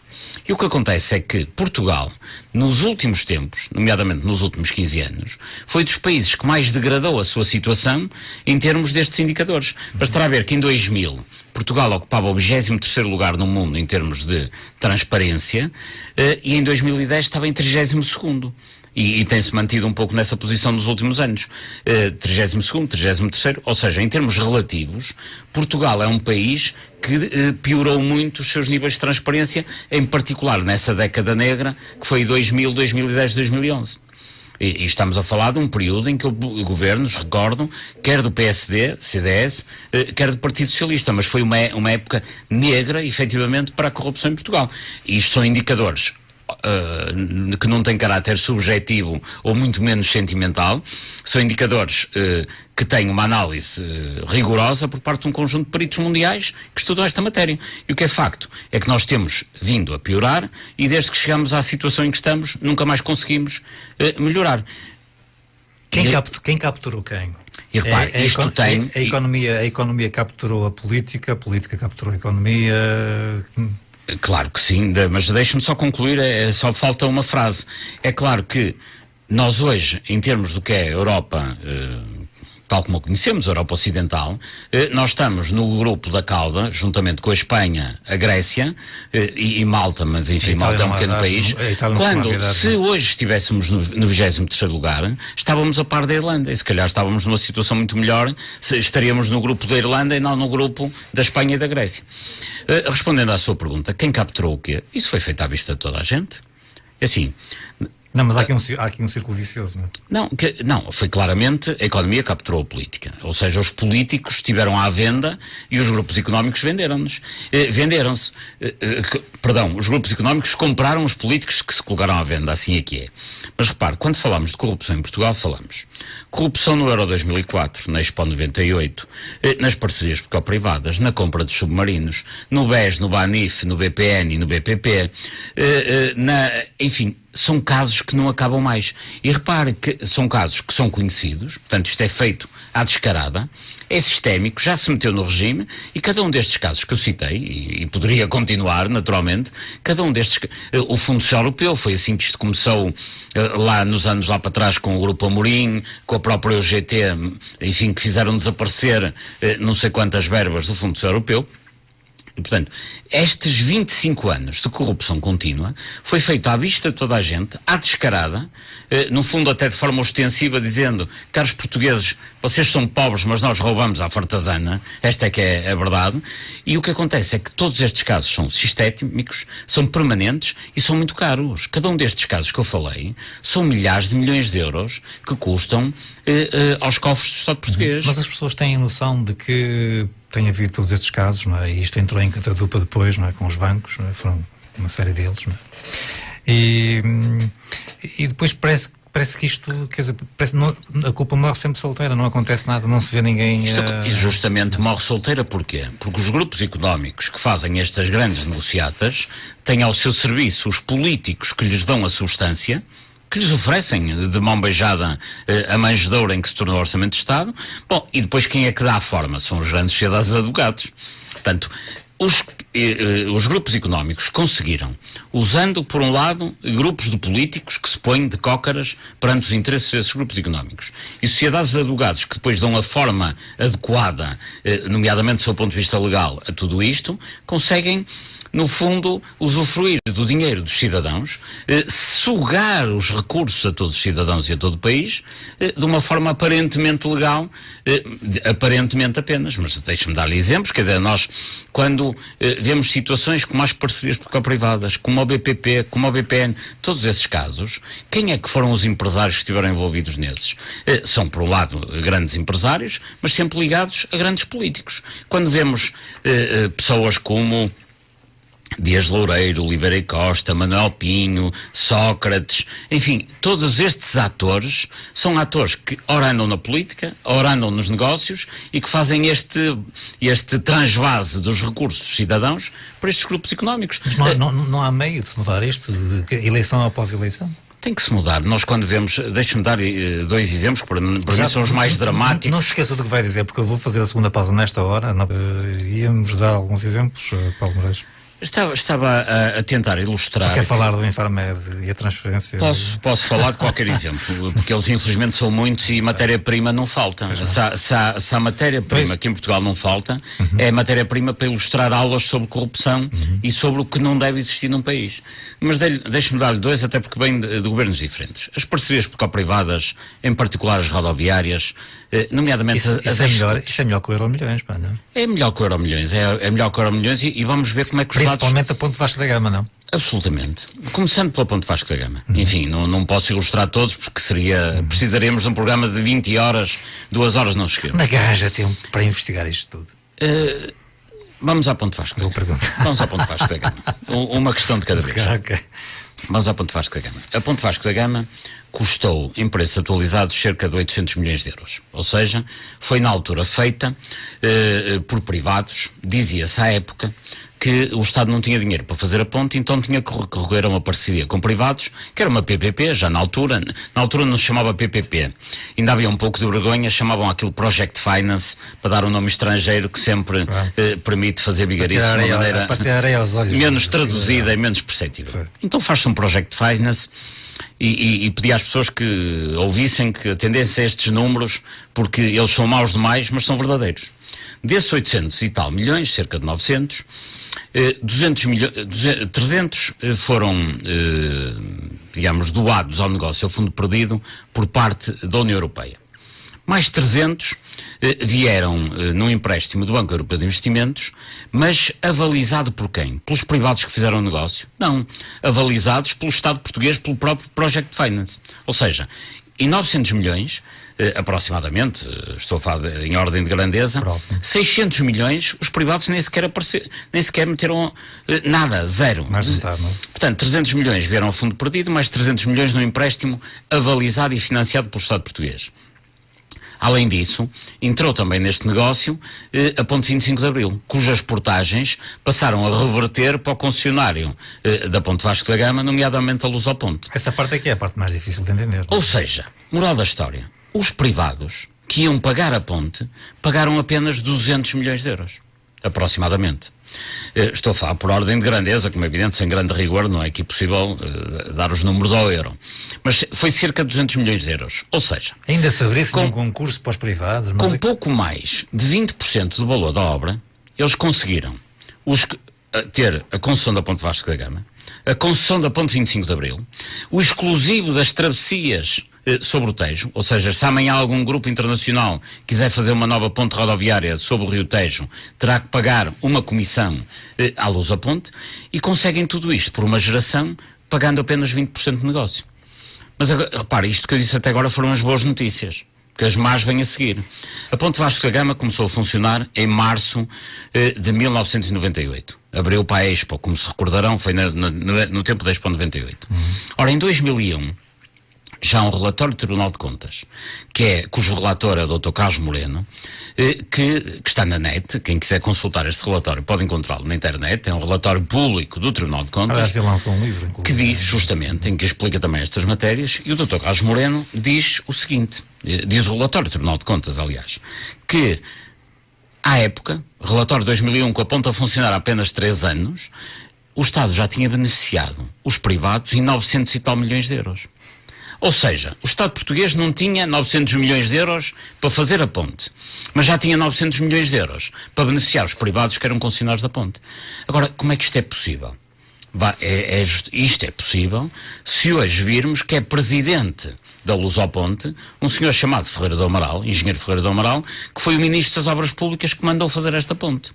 E o que acontece é que Portugal, nos últimos tempos, nomeadamente nos últimos 15 anos, foi dos países que mais degradou a sua situação em termos destes indicadores. Bastará ver que em 2000 Portugal ocupava o 23º lugar no mundo em termos de transparência e em 2010 estava em 32º. E tem-se mantido um pouco nessa posição nos últimos anos. 32º, 33º, ou seja, em termos relativos, Portugal é um país que piorou muito os seus níveis de transparência, em particular nessa década negra, que foi 2000, 2010, 2011. E estamos a falar de um período em que governos, recordam, quer do PSD, CDS, quer do Partido Socialista, mas foi uma época negra, efetivamente, para a corrupção em Portugal. E isto são indicadores que não têm caráter subjetivo ou muito menos sentimental, são indicadores que têm uma análise rigorosa por parte de um conjunto de peritos mundiais que estudam esta matéria. E o que é facto é que nós temos vindo a piorar e desde que chegamos à situação em que estamos nunca mais conseguimos melhorar. Quem capturou quem? E repare, isto tem... A economia capturou a política capturou a economia... Claro que sim, mas deixe-me só concluir, só falta uma frase. É claro que nós hoje, em termos do que é a Europa, tal como a conhecemos, a Europa Ocidental, nós estamos no grupo da cauda, juntamente com a Espanha, a Grécia e Malta, mas enfim, Malta é um pequeno país. Quando, se hoje estivéssemos no 23º lugar, estávamos a par da Irlanda, e se calhar estávamos numa situação muito melhor, estaríamos no grupo da Irlanda e não no grupo da Espanha e da Grécia. Respondendo à sua pergunta, quem capturou o quê? Isso foi feito à vista de toda a gente. Assim... Não, mas há aqui um círculo vicioso, não é? Não, foi claramente a economia capturou a política. Ou seja, os políticos estiveram à venda e os grupos económicos venderam-se. Os grupos económicos compraram os políticos que se colocaram à venda, assim é que é. Mas repare, quando falamos de corrupção em Portugal, falamos corrupção no Euro 2004, na Expo 98, nas parcerias público-privadas, na compra de submarinos, no BES, no BANIF, no BPN e no BPP, enfim... são casos que não acabam mais. E repare que são casos que são conhecidos, portanto isto é feito à descarada, é sistémico, já se meteu no regime, e cada um destes casos que eu citei, e poderia continuar naturalmente, cada um destes, o Fundo Social Europeu, foi assim que isto começou lá nos anos lá para trás com o Grupo Amorim, com a própria UGT, enfim, que fizeram desaparecer não sei quantas verbas do Fundo Social Europeu. E, portanto, estes 25 anos de corrupção contínua foi feito à vista de toda a gente, à descarada, no fundo até de forma ostensiva, dizendo: caros portugueses, vocês são pobres, mas nós roubamos à fartazana. Esta é que é a verdade. E o que acontece é que todos estes casos são sistémicos, são permanentes e são muito caros. Cada um destes casos que eu falei são milhares de milhões de euros que custam aos cofres do Estado português. Mas as pessoas têm noção de que tem havido todos estes casos, não é? E isto entrou em catadupa depois, não é? Com os bancos, não é? Foram uma série deles, não é? E depois parece que isto, quer dizer, a culpa morre sempre solteira, não acontece nada, não se vê ninguém... E justamente morre solteira porquê? Porque os grupos económicos que fazem estas grandes negociatas têm ao seu serviço os políticos que lhes dão a substância, que lhes oferecem de mão beijada a manjedoura em que se tornou o Orçamento de Estado. Bom, e depois quem é que dá a forma? São as grandes sociedades de advogados. Portanto, os grupos económicos conseguiram, usando, por um lado, grupos de políticos que se põem de cócaras perante os interesses desses grupos económicos, e sociedades de advogados que depois dão a forma adequada, nomeadamente do seu ponto de vista legal, a tudo isto, conseguem, no fundo, usufruir do dinheiro dos cidadãos, sugar os recursos a todos os cidadãos e a todo o país, de uma forma aparentemente legal, aparentemente apenas, mas deixe-me dar-lhe exemplos. Quer dizer, nós, quando vemos situações como as parcerias público-privadas, como o BPP, como o BPN, todos esses casos, quem é que foram os empresários que estiveram envolvidos nesses? São, por um lado, grandes empresários, mas sempre ligados a grandes políticos. Quando vemos pessoas como Dias Loureiro, Oliveira e Costa, Manuel Pinho, Sócrates, enfim, todos estes atores são atores que ora andam na política, ora andam nos negócios e que fazem este transvase dos recursos dos cidadãos para estes grupos económicos. Mas não há meio de se mudar isto, de eleição após eleição? Tem que se mudar. Nós, quando vemos, deixe-me dar dois exemplos, que para mim são os mais dramáticos. Não se esqueça do que vai dizer, porque eu vou fazer a segunda pausa nesta hora. Íamos dar alguns exemplos, Paulo Moraes. Estava a tentar ilustrar... Quer falar do Infarmed e a transferência? Posso falar de qualquer exemplo, porque eles infelizmente são muitos e matéria-prima não falta. Se a matéria-prima que em Portugal não falta, é matéria-prima para ilustrar aulas sobre corrupção e sobre o que não deve existir num país. Mas deixe-me dar-lhe dois, até porque vêm de governos diferentes. As parcerias público-privadas, em particular as rodoviárias, nomeadamente... Isso é melhor que o Euromilhões, pá, não é? É melhor que o Euromilhões, é melhor que o Euromilhões e vamos ver como é que os Principalmente a Ponte Vasco da Gama, não? Absolutamente. Começando pela Ponte Vasco da Gama. Enfim, não posso ilustrar todos porque precisaríamos de um programa de 20 horas, 2 horas não chegamos. Na garagem tempo para investigar isto tudo. Vamos à Ponte Vasco da Gama. Vamos à Ponte Vasco da Gama. Uma questão de cada vez. Okay. Vamos à Ponte Vasco da Gama. A Ponte Vasco da Gama custou, em preços atualizados, cerca de 800 milhões de euros. Ou seja, foi na altura feita por privados. Dizia-se à época que o Estado não tinha dinheiro para fazer a ponte, então tinha que recorrer a uma parceria com privados, que era uma PPP, já na altura não se chamava PPP. Ainda havia um pouco de vergonha, chamavam aquilo Project Finance, para dar um nome estrangeiro que sempre permite fazer vigarice de uma maneira menos traduzida e menos perceptível. Então faz-se um Project Finance e pedi às pessoas que ouvissem, que atendessem a estes números, porque eles são maus demais, mas são verdadeiros. Desses 800 e tal milhões, cerca de 900, 300 foram, digamos, doados ao negócio, ao fundo perdido, por parte da União Europeia. Mais 300 vieram num empréstimo do Banco Europeu de Investimentos, mas avalizado por quem? Pelos privados que fizeram o negócio? Não. Avalizados pelo Estado português, pelo próprio Project Finance. Ou seja, em 900 milhões, aproximadamente, estou a falar em ordem de grandeza, 600 milhões, os privados nem sequer meteram nada, zero. Mais metade, não? Portanto, 300 milhões vieram ao fundo perdido, mais 300 milhões no empréstimo avalizado e financiado pelo Estado português. Além disso, entrou também neste negócio a Ponte 25 de Abril, cujas portagens passaram a reverter para o concessionário da Ponte Vasco da Gama, nomeadamente a Lusoponte. Essa parte aqui é a parte mais difícil de entender. Ou seja, moral da história, os privados que iam pagar a ponte pagaram apenas 200 milhões de euros, aproximadamente. Estou a falar por ordem de grandeza, como é evidente, sem grande rigor, não é aqui possível dar os números ao euro. Mas foi cerca de 200 milhões de euros. Ou seja, ainda se abrisse um concurso para os privados. Com pouco mais de 20% do valor da obra, eles conseguiram ter a concessão da Ponte Vasco da Gama, a concessão da Ponte 25 de Abril, o exclusivo das travessias sobre o Tejo, ou seja, se amanhã algum grupo internacional quiser fazer uma nova ponte rodoviária sobre o Rio Tejo, terá que pagar uma comissão à Lusoponte, e conseguem tudo isto por uma geração, pagando apenas 20% de negócio. Mas repare, isto que eu disse até agora foram as boas notícias, que as más vêm a seguir. A Ponte Vasco da Gama começou a funcionar em março de 1998. Abriu para a Expo, como se recordarão, foi no tempo da Expo 98. Ora, em 2001, já há um relatório do Tribunal de Contas, cujo relator é o Dr. Carlos Moreno, que está na net. Quem quiser consultar este relatório pode encontrá-lo na internet. É um relatório público do Tribunal de Contas. Aliás, ele lançou um livro, que diz, justamente, em que explica também estas matérias, e o Dr. Carlos Moreno diz o seguinte, diz o relatório do Tribunal de Contas, aliás, que à época, relatório de 2001, com a ponte a funcionar há apenas 3 anos, o Estado já tinha beneficiado os privados em 900 e tal milhões de euros. Ou seja, o Estado português não tinha 900 milhões de euros para fazer a ponte, mas já tinha 900 milhões de euros para beneficiar os privados que eram concessionários da ponte. Agora, como é que isto é possível? Isto é possível se hoje virmos que é presidente da Lusoponte um senhor chamado Ferreira do Amaral, engenheiro Ferreira do Amaral, que foi o ministro das Obras Públicas que mandou fazer esta ponte.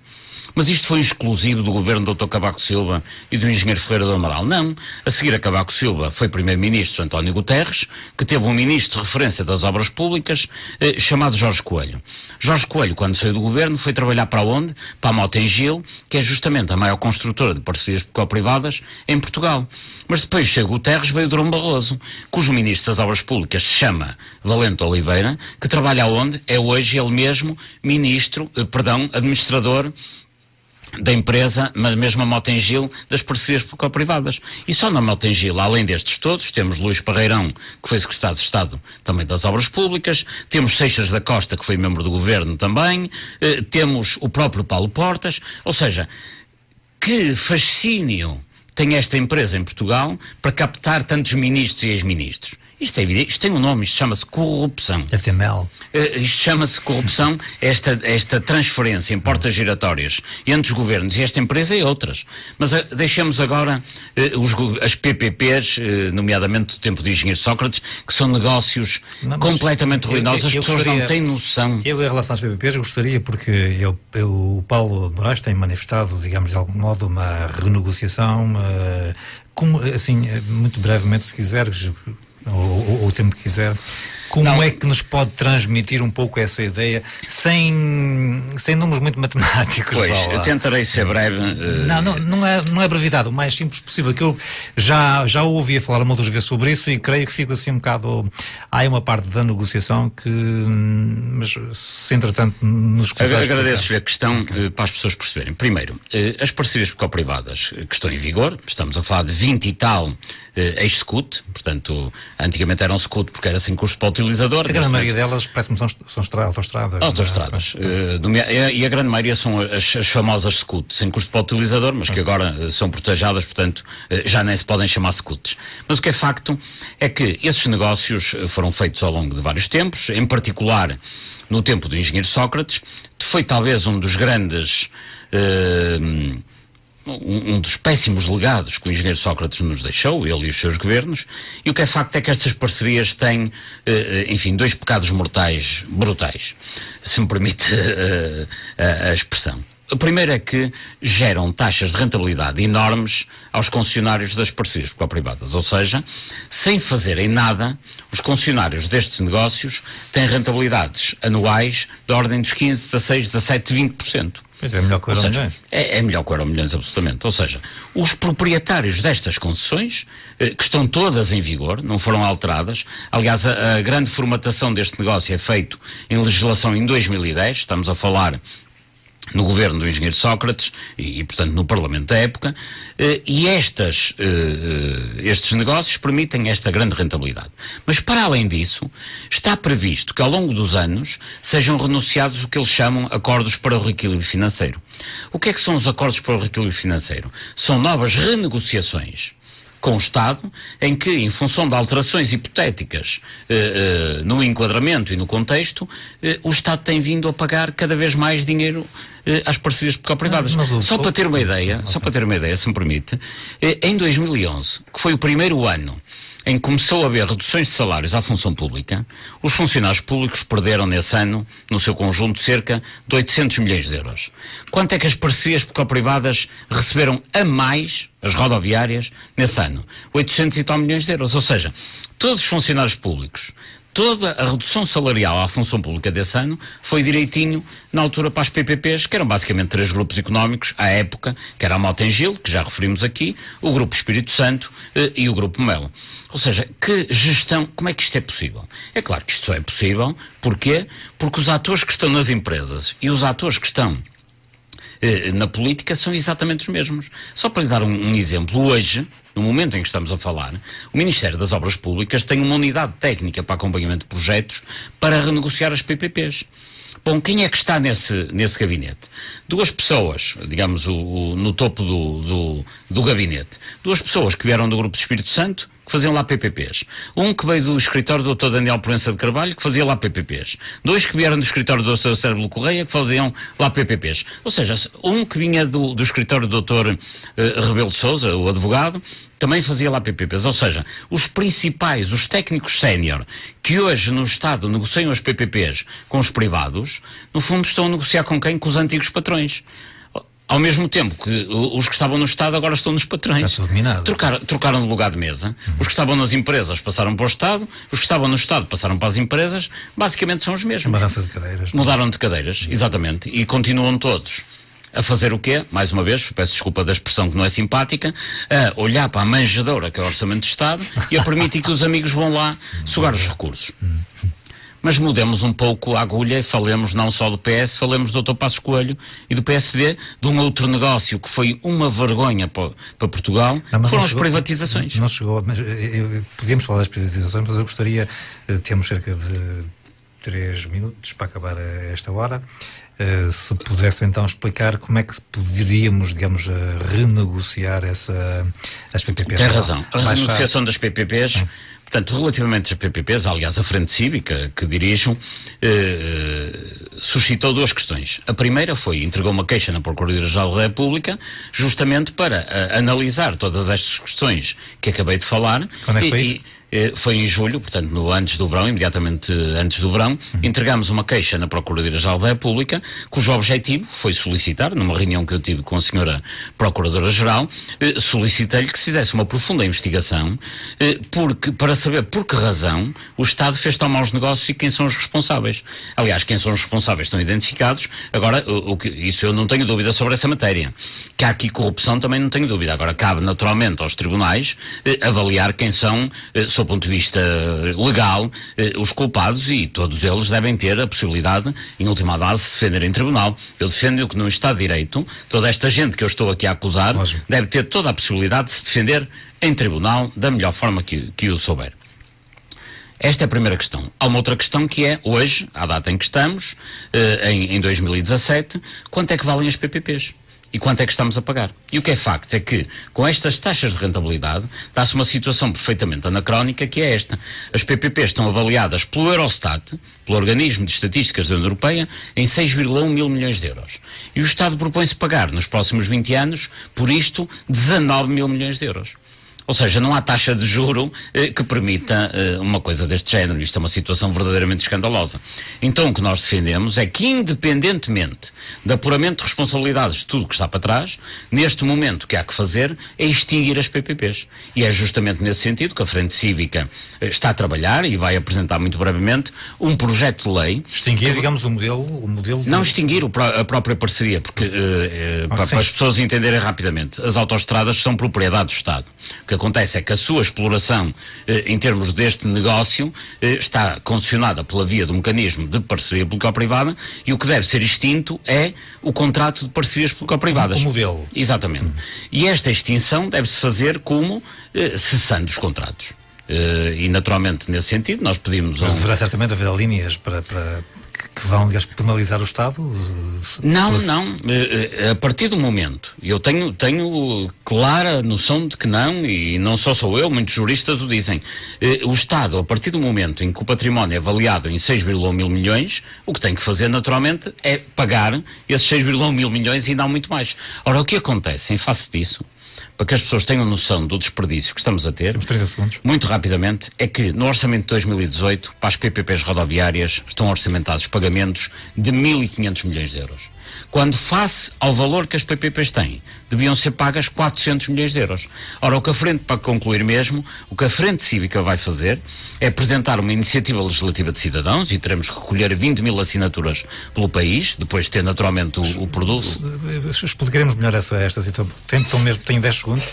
Mas isto foi exclusivo do governo do Dr. Cavaco Silva e do engenheiro Ferreira do Amaral? Não. A seguir a Cavaco Silva foi primeiro-ministro António Guterres, que teve um ministro de referência das obras públicas chamado Jorge Coelho. Jorge Coelho, quando saiu do governo, foi trabalhar para onde? Para a Mota-Engil, que é justamente a maior construtora de parcerias público-privadas em Portugal. Mas depois chega Guterres, veio Durão Barroso, cujo ministro das Obras Públicas se chama Valente Oliveira, que trabalha aonde? É hoje ele mesmo administrador da empresa, mas mesmo a Mota-Engil, das parcerias público-privadas. E só na Mota-Engil, além destes todos, temos Luís Parreirão, que foi secretário de Estado também das Obras Públicas, temos Seixas da Costa, que foi membro do governo também, temos o próprio Paulo Portas. Ou seja, que fascínio tem esta empresa em Portugal para captar tantos ministros e ex-ministros? Isto é evidente, isto tem um nome, isto chama-se corrupção. FTML. Isto chama-se corrupção, esta transferência em portas giratórias entre os governos e esta empresa e outras. Mas deixemos agora as PPPs, nomeadamente do tempo do engenheiro Sócrates, que são negócios completamente ruinosos. As pessoas não têm noção. Eu, em relação às PPPs, gostaria, porque o Paulo Moraes tem manifestado, digamos, de algum modo, uma renegociação, como, assim, muito brevemente, se quiseres, ou o tempo que quiser, como é que nos pode transmitir um pouco essa ideia sem números muito matemáticos? Pois, eu tentarei ser breve. Não é brevidade, o mais simples possível, que eu já ouvi falar uma outra vez sobre isso e creio que fico assim um bocado... Há uma parte da negociação que... Mas se entretanto nos começares... Agradeço-lhe a questão para as pessoas perceberem. Primeiro, as parcerias público-privadas que estão em vigor, estamos a falar de 20 e tal ex-SCUT, portanto, antigamente eram SCUT porque era sem custo para o utilizador. A grande maioria delas parece-me são autoestradas. Autoestradas. E a grande maioria são as famosas SCUT, sem custo para o utilizador, mas que agora são protejadas, portanto, já nem se podem chamar SCUTs. Mas o que é facto é que esses negócios foram feitos ao longo de vários tempos, em particular no tempo do engenheiro Sócrates. Foi talvez um dos grandes... um dos péssimos legados que o engenheiro Sócrates nos deixou, ele e os seus governos, e o que é facto é que estas parcerias têm, enfim, 2 pecados mortais brutais, se me permite a expressão. O primeiro é que geram taxas de rentabilidade enormes aos concessionários das parcerias público-privadas, ou seja, sem fazerem nada, os concessionários destes negócios têm rentabilidades anuais da ordem dos 15, 16, 17, 20%. Pois é, melhor que o Euromilhões. É melhor que o Euromilhões, absolutamente. Ou seja, os proprietários destas concessões, que estão todas em vigor, não foram alteradas. Aliás, a grande formatação deste negócio é feito em legislação em 2010, estamos a falar no governo do engenheiro Sócrates e portanto, no Parlamento da época, e estes negócios permitem esta grande rentabilidade. Mas, para além disso, está previsto que, ao longo dos anos, sejam renunciados o que eles chamam acordos para o reequilíbrio financeiro. O que é que são os acordos para o reequilíbrio financeiro? São novas renegociações com o Estado, em que, em função de alterações hipotéticas no enquadramento e no contexto, o Estado tem vindo a pagar cada vez mais dinheiro às parcerias público-privadas. Só para ter uma ideia, se me permite, em 2011, que foi o primeiro ano em que começou a haver reduções de salários à função pública, os funcionários públicos perderam nesse ano, no seu conjunto, cerca de 800 milhões de euros. Quanto é que as parcerias público-privadas receberam a mais, as rodoviárias, nesse ano? 800 e tal milhões de euros. Ou seja, todos os funcionários públicos, toda a redução salarial à função pública desse ano foi direitinho na altura para as PPPs, que eram basicamente 3 grupos económicos à época, que era a Motengil, que já referimos aqui, o Grupo Espírito Santo e o Grupo Melo. Ou seja, que gestão, como é que isto é possível? É claro que isto só é possível, porquê? Porque os atores que estão nas empresas e os atores que estão na política são exatamente os mesmos. Só para lhe dar um exemplo, hoje, no momento em que estamos a falar, o Ministério das Obras Públicas tem uma unidade técnica para acompanhamento de projetos para renegociar as PPPs. Bom, quem é que está nesse gabinete? 2 pessoas, digamos, no topo do gabinete. 2 pessoas que vieram do Grupo do Espírito Santo, que faziam lá PPPs. Um que veio do escritório do Dr. Daniel Proença de Carvalho, que fazia lá PPPs. 2 que vieram do escritório do Dr. Cérebro Correia, que faziam lá PPPs. Ou seja, um que vinha do escritório do Dr. Rebelo de Sousa, o advogado, também fazia lá PPPs. Ou seja, os principais, os técnicos sénior, que hoje no Estado negociam as PPPs com os privados, no fundo estão a negociar com quem? Com os antigos patrões. Ao mesmo tempo que os que estavam no Estado agora estão nos patrões. Já estou dominado. Trocaram de lugar de mesa. Os que estavam nas empresas passaram para o Estado, os que estavam no Estado passaram para as empresas. Basicamente são os mesmos. Mudança de cadeiras. Mudaram de cadeiras, exatamente. E continuam todos a fazer o quê? Mais uma vez, peço desculpa da expressão que não é simpática, a olhar para a manjedoura que é o Orçamento de Estado e a permitir que os amigos vão lá sugar os recursos. Mas mudemos um pouco a agulha e falemos não só do PS, falemos do Dr. Passos Coelho e do PSD, de um outro negócio que foi uma vergonha para Portugal, foram as privatizações. Não chegou, mas podíamos falar das privatizações, mas eu gostaria, temos cerca de 3 minutos para acabar esta hora, se pudesse então explicar como é que poderíamos, digamos, renegociar as PPPs. Tem razão, a renegociação das PPPs... Sim. Portanto, relativamente às PPPs, aliás, a Frente Cívica que dirijo suscitou 2 questões. A primeira foi, entregou uma queixa na Procuradoria-Geral da República, justamente para analisar todas estas questões que acabei de falar. Quando é que foi isso? Foi em julho, portanto, antes do verão, imediatamente antes do verão, entregámos uma queixa na Procuradoria-Geral da República, cujo objetivo foi solicitar, numa reunião que eu tive com a senhora Procuradora-Geral, solicitei-lhe que se fizesse uma profunda investigação, para saber por que razão o Estado fez tão maus negócios e quem são os responsáveis. Aliás, quem são os responsáveis estão identificados. Agora, isso eu não tenho dúvida sobre essa matéria. Que há aqui corrupção também não tenho dúvida. Agora, cabe naturalmente aos tribunais avaliar quem são, sob o ponto de vista legal, os culpados, e todos eles devem ter a possibilidade, em última análise, de se defender em tribunal. Eu defendo que no Estado de Direito, toda esta gente que eu estou aqui a acusar, deve ter toda a possibilidade de se defender em tribunal da melhor forma que o souber. Esta é a primeira questão. Há uma outra questão que é, hoje, à data em que estamos, em 2017, quanto é que valem as PPPs? E quanto é que estamos a pagar? E o que é facto é que, com estas taxas de rentabilidade, dá-se uma situação perfeitamente anacrónica, que é esta. As PPPs estão avaliadas pelo Eurostat, pelo Organismo de Estatísticas da União Europeia, em 6,1 mil milhões de euros. E o Estado propõe-se pagar, nos próximos 20 anos, por isto, 19 mil milhões de euros. Ou seja, não há taxa de juro que permita uma coisa deste género. Isto é uma situação verdadeiramente escandalosa. Então o que nós defendemos é que, independentemente de apuramento de responsabilidades de tudo o que está para trás, neste momento o que há que fazer é extinguir as PPPs. E é justamente nesse sentido que a Frente Cívica está a trabalhar e vai apresentar muito brevemente um projeto de lei. Extinguir, digamos, o modelo Não extinguir a própria parceria, porque para as pessoas entenderem rapidamente, as autoestradas são propriedade do Estado. O que acontece é que a sua exploração em termos deste negócio está concessionada pela via do mecanismo de parceria público-privada, e o que deve ser extinto é o contrato de parcerias público-privadas. O modelo. Exatamente. E esta extinção deve-se fazer como cessando os contratos. E naturalmente, nesse sentido, nós pedimos... Mas deverá certamente haver linhas para que vão, digamos, penalizar o Estado? Não. A partir do momento, eu tenho clara noção de que não, e não só sou eu, muitos juristas o dizem. O Estado, a partir do momento em que o património é avaliado em 6,1 mil milhões, o que tem que fazer, naturalmente, é pagar esses 6,1 mil milhões e não muito mais. Ora, o que acontece em face disso, para que as pessoas tenham noção do desperdício que estamos a ter, temos 30 segundos. Muito rapidamente, é que no orçamento de 2018, para as PPPs rodoviárias, estão orçamentados pagamentos de 1.500 milhões de euros. Quando, face ao valor que as PPPs têm, deviam ser pagas 400 milhões de euros. Ora, para concluir mesmo, o que a Frente Cívica vai fazer é apresentar uma iniciativa legislativa de cidadãos, e teremos que recolher 20 mil assinaturas pelo país, depois de ter naturalmente o produto. Explicaremos melhor esta situação. Tenho 10 segundos.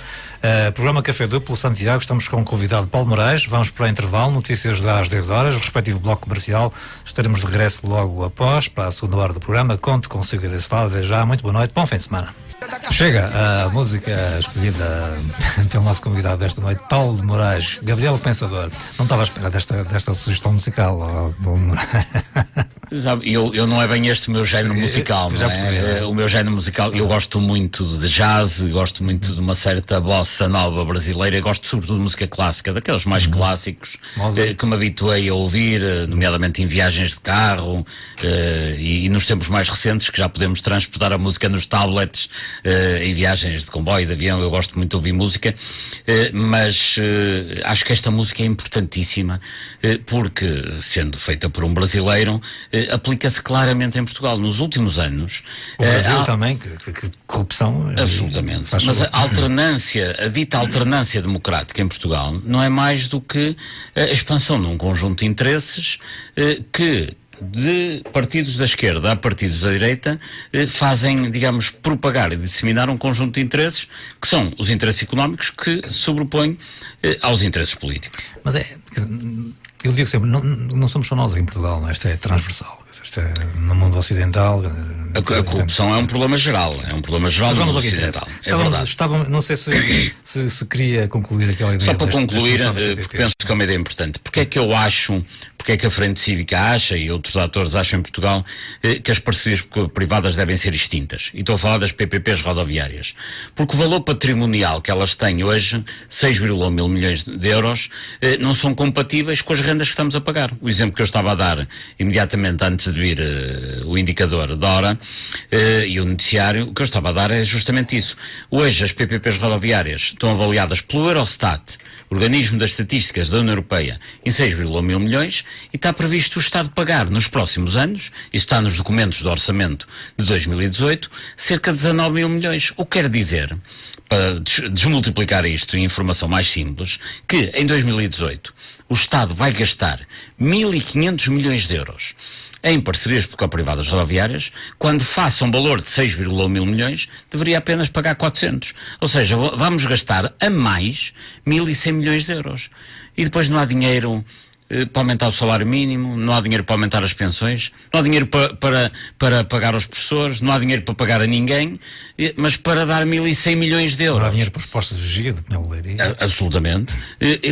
Programa Café Duplo Santiago, estamos com o convidado Paulo Moraes. Vamos para o intervalo, notícias às 10 horas, o respectivo bloco comercial. Estaremos de regresso logo após, para a segunda hora do programa. Conto consigo desse lado. Desde já, muito boa noite, bom fim de semana. Chega a música escolhida pelo nosso convidado desta noite, Paulo Moraes, Gabriel Pensador. Não estava à espera desta sugestão musical, Paulo Moraes. Eu não é bem este o meu género musical, não é? O meu género musical, eu gosto muito de jazz, gosto muito de uma certa bossa nova brasileira, gosto sobretudo de música clássica, daqueles mais clássicos que me habituei a ouvir, nomeadamente em viagens de carro, e nos tempos mais recentes, que já podemos transportar a música nos tablets, em viagens de comboio, de avião. Eu gosto muito de ouvir música, mas acho que esta música é importantíssima, porque, sendo feita por um brasileiro, aplica-se claramente em Portugal. Nos últimos anos... O Brasil também, que corrupção... Absolutamente. Mas a dita alternância democrática em Portugal não é mais do que a expansão de um conjunto de interesses que, de partidos da esquerda a partidos da direita, fazem, digamos, propagar e disseminar um conjunto de interesses que são os interesses económicos que se sobrepõem aos interesses políticos. Mas eu digo sempre, não somos só nós em Portugal, não? Isto é transversal. Isto é no mundo ocidental. A corrupção é um problema geral. É um problema geral no mundo ocidental. Não sei se queria concluir aquela ideia. Só para concluir, porque penso que é uma ideia importante. Porque é que eu acho, porque é que a Frente Cívica acha, e outros atores acham em Portugal, que as parcerias privadas devem ser extintas? E estou a falar das PPPs rodoviárias. Porque o valor patrimonial que elas têm hoje, 6,1 mil milhões de euros, não são compatíveis com as rendas que estamos a pagar. O exemplo que eu estava a dar imediatamente antes de vir o indicador da hora e o noticiário, o que eu estava a dar é justamente isso. Hoje as PPPs rodoviárias estão avaliadas pelo Eurostat, organismo das estatísticas da União Europeia, em 6,1 mil milhões, e está previsto o Estado pagar nos próximos anos, isso está nos documentos do orçamento de 2018, cerca de 19 mil milhões. O que quer dizer, para desmultiplicar isto em informação mais simples, que em 2018 o Estado vai gastar 1.500 milhões de euros em parcerias público-privadas rodoviárias, quando faça um valor de 6,1 mil milhões, deveria apenas pagar 400. Ou seja, vamos gastar a mais 1.100 milhões de euros. E depois não há dinheiro para aumentar o salário mínimo, não há dinheiro para aumentar as pensões, não há dinheiro para pagar aos professores, não há dinheiro para pagar a ninguém, mas para dar 1.100 milhões de euros. Não há dinheiro para os postos de vigia de Pinhal-Leiria. Absolutamente.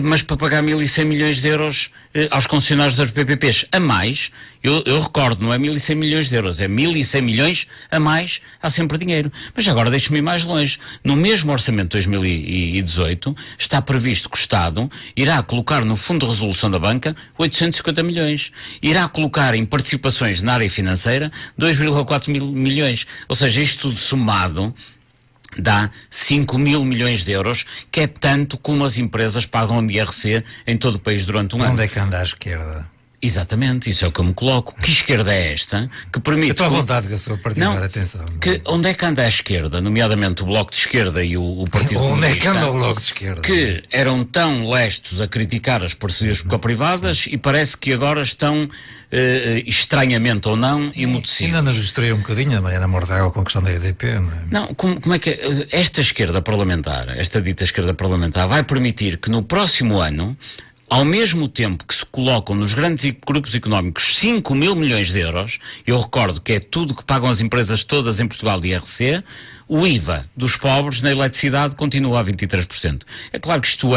Mas para pagar 1.100 milhões de euros aos concessionários das PPPs a mais, eu recordo, não é 1.100 milhões de euros, é 1.100 milhões a mais, há sempre dinheiro. Mas agora deixe-me ir mais longe. No mesmo orçamento de 2018 está previsto que o Estado irá colocar no Fundo de Resolução da Banca 850 milhões. Irá colocar em participações na área financeira 2,4 mil milhões. Ou seja, isto tudo somado dá 5 mil milhões de euros, que é tanto como as empresas pagam de IRC em todo o país durante um ano. Onde é que anda à esquerda? Exatamente, isso é o que eu me coloco. Que esquerda é esta que permite... Eu estou à vontade com a sua particular atenção. Onde é que anda a esquerda, nomeadamente o Bloco de Esquerda e o Partido Comunista? Onde é que anda o Bloco de Esquerda? Que eram tão lestos a criticar as parcerias privadas e parece que agora estão, estranhamente ou não, emudecidos. Ainda nos distraiu um bocadinho a Mariana Mortágua com a questão da EDP, não é? Não, como é que esta esquerda parlamentar, esta dita esquerda parlamentar, vai permitir que no próximo ano, ao mesmo tempo que se colocam nos grandes grupos económicos 5 mil milhões de euros, eu recordo que é tudo que pagam as empresas todas em Portugal de IRC, o IVA dos pobres na eletricidade continua a 23%. É claro que isto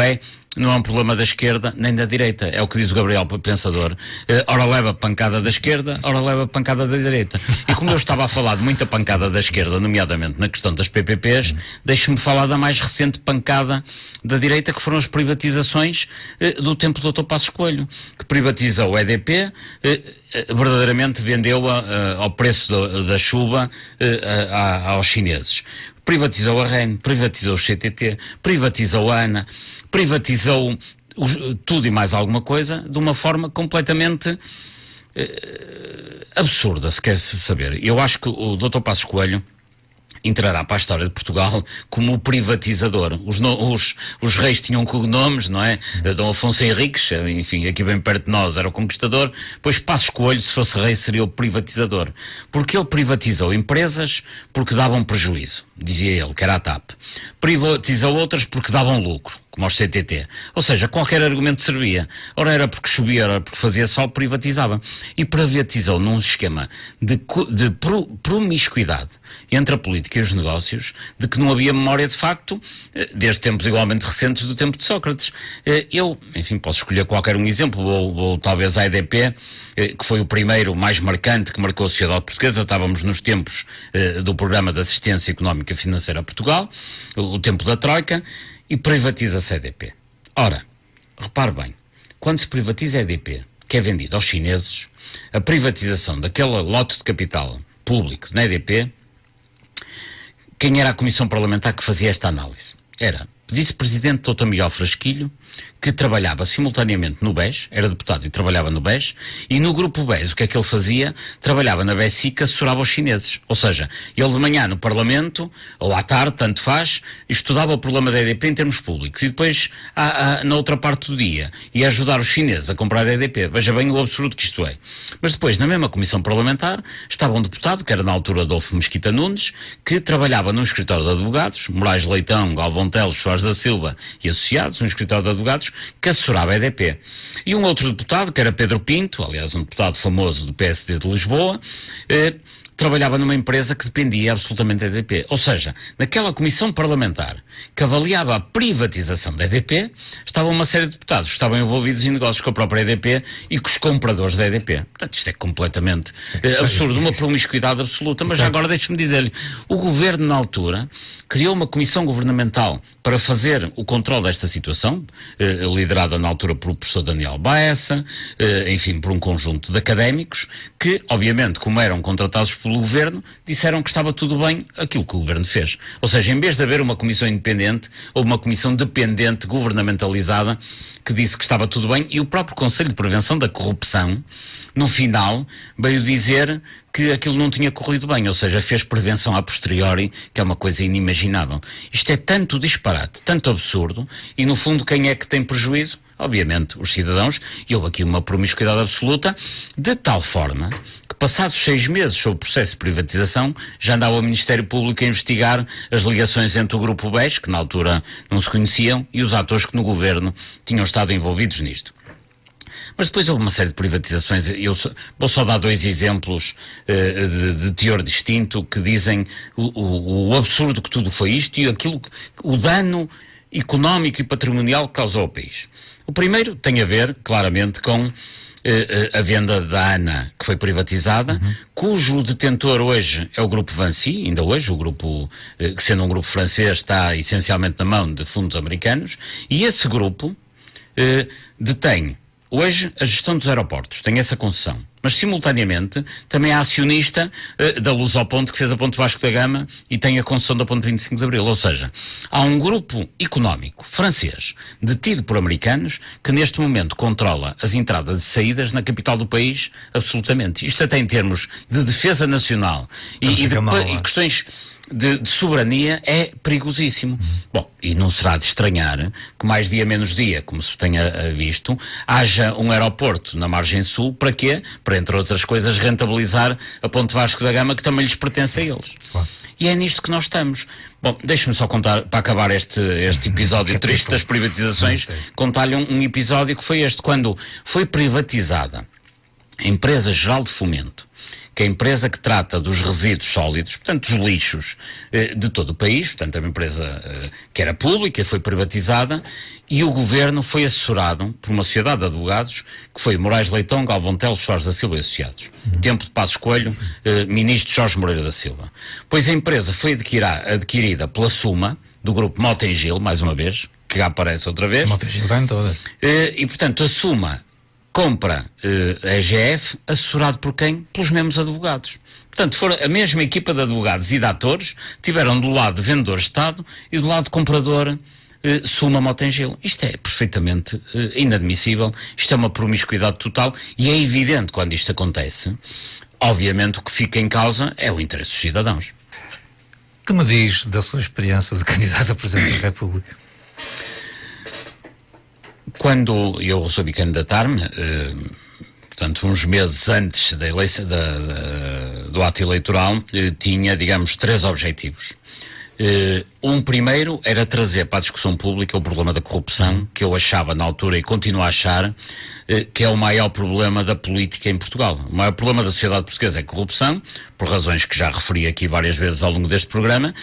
não é um problema da esquerda nem da direita, é o que diz o Gabriel Pensador. Ora leva pancada da esquerda, ora leva pancada da direita. E como eu estava a falar de muita pancada da esquerda, nomeadamente na questão das PPPs, deixe-me falar da mais recente pancada da direita, que foram as privatizações do tempo do Dr. Passos Coelho, que privatiza o EDP, verdadeiramente vendeu-a ao preço da chuva aos chineses. Privatizou a REN, privatizou o CTT, privatizou a ANA, privatizou tudo e mais alguma coisa de uma forma completamente absurda, se quer saber. Eu acho que o Dr. Passos Coelho entrará para a história de Portugal como o privatizador. Os reis tinham cognomes, não é? Dom Afonso Henriques, enfim, aqui bem perto de nós era o conquistador, pois Passos Coelho, se fosse rei, seria o privatizador. Porque ele privatizou empresas porque davam prejuízo, dizia ele, que era a TAP. Privatizou outras porque davam lucro, como aos CTT. Ou seja, qualquer argumento servia. Ora era porque chovia, ora porque fazia sol, privatizava. E privatizou num esquema de promiscuidade entre a política e os negócios, de que não havia memória de facto, desde tempos igualmente recentes do tempo de Sócrates. Eu, enfim, posso escolher qualquer um exemplo, ou talvez a EDP, que foi o primeiro mais marcante que marcou a sociedade portuguesa. Estávamos nos tempos do Programa de Assistência Económica Financeira a Portugal, o tempo da Troika, e privatiza-se a EDP. Ora, repare bem, quando se privatiza a EDP, que é vendida aos chineses, a privatização daquele lote de capital público na EDP, quem era a comissão parlamentar que fazia esta análise? Era vice-presidente Dr. Miguel Frasquilho, que trabalhava simultaneamente no BES, era deputado e trabalhava no BES, e no grupo BES, o que é que ele fazia? Trabalhava na BESIC, assessorava os chineses. Ou seja, ele de manhã no Parlamento, ou à tarde, tanto faz, estudava o problema da EDP em termos públicos, e depois, na outra parte do dia, ia ajudar os chineses a comprar a EDP. Veja bem o absurdo que isto é. Mas depois, na mesma comissão parlamentar, estava um deputado, que era na altura Adolfo Mesquita Nunes, que trabalhava num escritório de advogados, Moraes Leitão, Galvão Teles, Soares da Silva e associados, um escritório de advogados, que assessorava a EDP. E um outro deputado, que era Pedro Pinto, aliás um deputado famoso do PSD de Lisboa, trabalhava numa empresa que dependia absolutamente da EDP. Ou seja, naquela comissão parlamentar que avaliava a privatização da EDP, estavam uma série de deputados que estavam envolvidos em negócios com a própria EDP e com os compradores da EDP. Portanto, isto é completamente absurdo, uma promiscuidade absoluta. Mas já agora deixe-me dizer-lhe, o governo na altura criou uma comissão governamental para fazer o controle desta situação, liderada na altura pelo professor Daniel Baessa, enfim, por um conjunto de académicos que, obviamente, como eram contratados pelo governo, disseram que estava tudo bem aquilo que o governo fez. Ou seja, em vez de haver uma comissão independente, houve uma comissão dependente, governamentalizada, que disse que estava tudo bem, e o próprio Conselho de Prevenção da Corrupção, no final, veio dizer que aquilo não tinha corrido bem, ou seja, fez prevenção a posteriori, que é uma coisa inimaginável. Isto é tanto disparate, tanto absurdo, e no fundo quem é que tem prejuízo? Obviamente os cidadãos, e houve aqui uma promiscuidade absoluta, de tal forma que passados 6 meses sobre o processo de privatização, já andava o Ministério Público a investigar as ligações entre o Grupo BES, que na altura não se conheciam, e os atores que no governo tinham estado envolvidos nisto. Mas depois houve uma série de privatizações. Vou só dar 2 exemplos de teor distinto que dizem o absurdo que tudo foi isto e o dano económico e patrimonial que causou ao país. O primeiro tem a ver, claramente, com a venda da ANA, que foi privatizada, cujo detentor hoje é o Grupo Vinci, ainda hoje, o grupo, que sendo um grupo francês, está essencialmente na mão de fundos americanos, e esse grupo detém hoje a gestão dos aeroportos tem essa concessão, mas simultaneamente também é acionista da Lusoponte, que fez a Ponte Vasco da Gama e tem a concessão da Ponte 25 de Abril. Ou seja, há um grupo económico francês detido por americanos que neste momento controla as entradas e saídas na capital do país absolutamente. Isto até em termos de defesa nacional e questões de soberania é perigosíssimo. Bom, e não será de estranhar que mais dia menos dia, como se tenha visto, haja um aeroporto na margem sul. Para quê? Para, entre outras coisas, rentabilizar a Ponte Vasco da Gama, que também lhes pertence a eles. Claro. E é nisto que nós estamos. Bom, deixe-me só contar, para acabar este episódio triste das privatizações, contar-lhe um episódio que foi este, quando foi privatizada a Empresa Geral de Fomento, que é a empresa que trata dos resíduos sólidos, portanto dos lixos de todo o país. Portanto é uma empresa que era pública, foi privatizada, e o governo foi assessorado por uma sociedade de advogados, que foi Moraes Leitão, Galvão Teles, Soares da Silva e Associados. Tempo de Passos Coelho, ministro Jorge Moreira da Silva. Pois a empresa foi adquirida pela Suma, do grupo Mota-Engil, mais uma vez, que já aparece outra vez. Mota-Engil vem toda. E portanto a Suma compra a EGF, assessorado por quem? Pelos mesmos advogados. Portanto, foram a mesma equipa de advogados e de atores, tiveram do lado de vendedor de Estado e do lado de comprador Suma Mota-Engil. Isto é perfeitamente inadmissível, isto é uma promiscuidade total, e é evidente quando isto acontece, obviamente o que fica em causa é o interesse dos cidadãos. Que me diz da sua experiência de candidato a Presidente da República? Quando eu resolvi candidatar-me, portanto, uns meses antes da eleição, do ato eleitoral, tinha, digamos, 3 objetivos. Um primeiro era trazer para a discussão pública o problema da corrupção, que eu achava na altura e continuo a achar que é o maior problema da política em Portugal. O maior problema da sociedade portuguesa é a corrupção, por razões que já referi aqui várias vezes ao longo deste programa,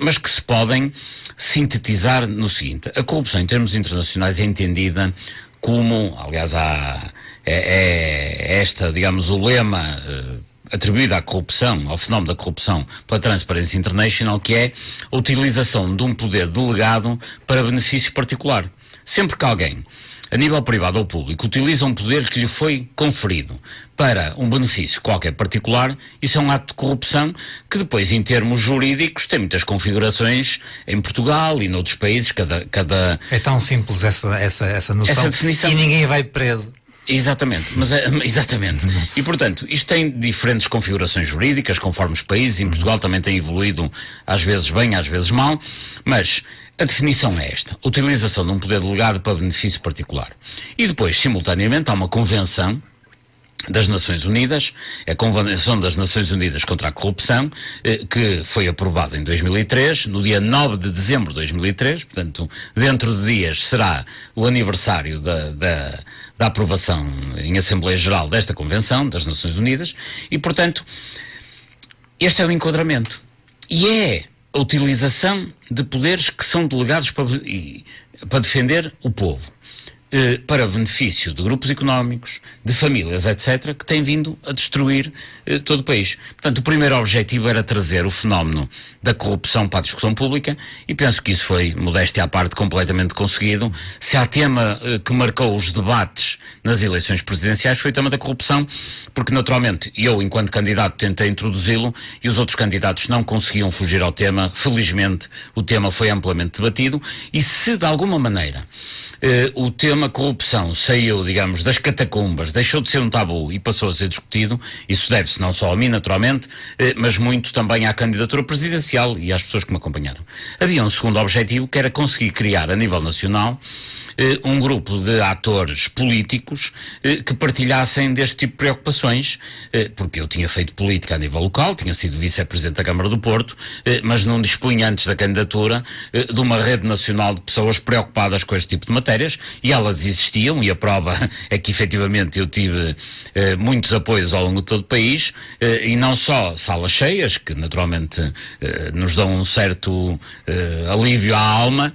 mas que se podem sintetizar no seguinte: a corrupção em termos internacionais é entendida como, aliás, esta, digamos, o lema atribuído à corrupção, ao fenómeno da corrupção pela Transparency International, que é a utilização de um poder delegado para benefício particular. Sempre que alguém, a nível privado ou público, utiliza um poder que lhe foi conferido para um benefício qualquer particular, isso é um ato de corrupção que depois, em termos jurídicos, tem muitas configurações em Portugal e noutros países. Cada... É tão simples essa noção, essa definição, e ninguém vai preso. Exatamente, exatamente. E, portanto, isto tem diferentes configurações jurídicas, conforme os países. Em Portugal também tem evoluído, às vezes bem, às vezes mal, mas a definição é esta: utilização de um poder delegado para benefício particular. E depois, simultaneamente, há uma convenção das Nações Unidas, a Convenção das Nações Unidas contra a Corrupção, que foi aprovada em 2003, no dia 9 de dezembro de 2003, portanto, dentro de dias será o aniversário da aprovação em Assembleia Geral desta Convenção das Nações Unidas, e, portanto, este é o enquadramento. E é a utilização de poderes que são delegados para defender o povo, para benefício de grupos económicos, de famílias, etc., que têm vindo a destruir todo o país. Portanto, o primeiro objetivo era trazer o fenómeno da corrupção para a discussão pública, e penso que isso foi, modéstia à parte, completamente conseguido. Se há tema que marcou os debates nas eleições presidenciais, foi o tema da corrupção, porque naturalmente eu, enquanto candidato, tentei introduzi-lo e os outros candidatos não conseguiam fugir ao tema. Felizmente o tema foi amplamente debatido, e se de alguma maneira o tema corrupção saiu, digamos, das catacumbas, deixou de ser um tabu e passou a ser discutido, isso deve-se não só a mim, naturalmente, mas muito também à candidatura presidencial e às pessoas que me acompanharam. Havia um segundo objetivo, que era conseguir criar a nível nacional um grupo de atores políticos que partilhassem deste tipo de preocupações, porque eu tinha feito política a nível local, tinha sido vice-presidente da Câmara do Porto, mas não dispunha antes da candidatura de uma rede nacional de pessoas preocupadas com este tipo de matérias, e elas existiam, e a prova é que efetivamente eu tive muitos apoios ao longo de todo o país, e não só salas cheias, que naturalmente nos dão um certo alívio à alma,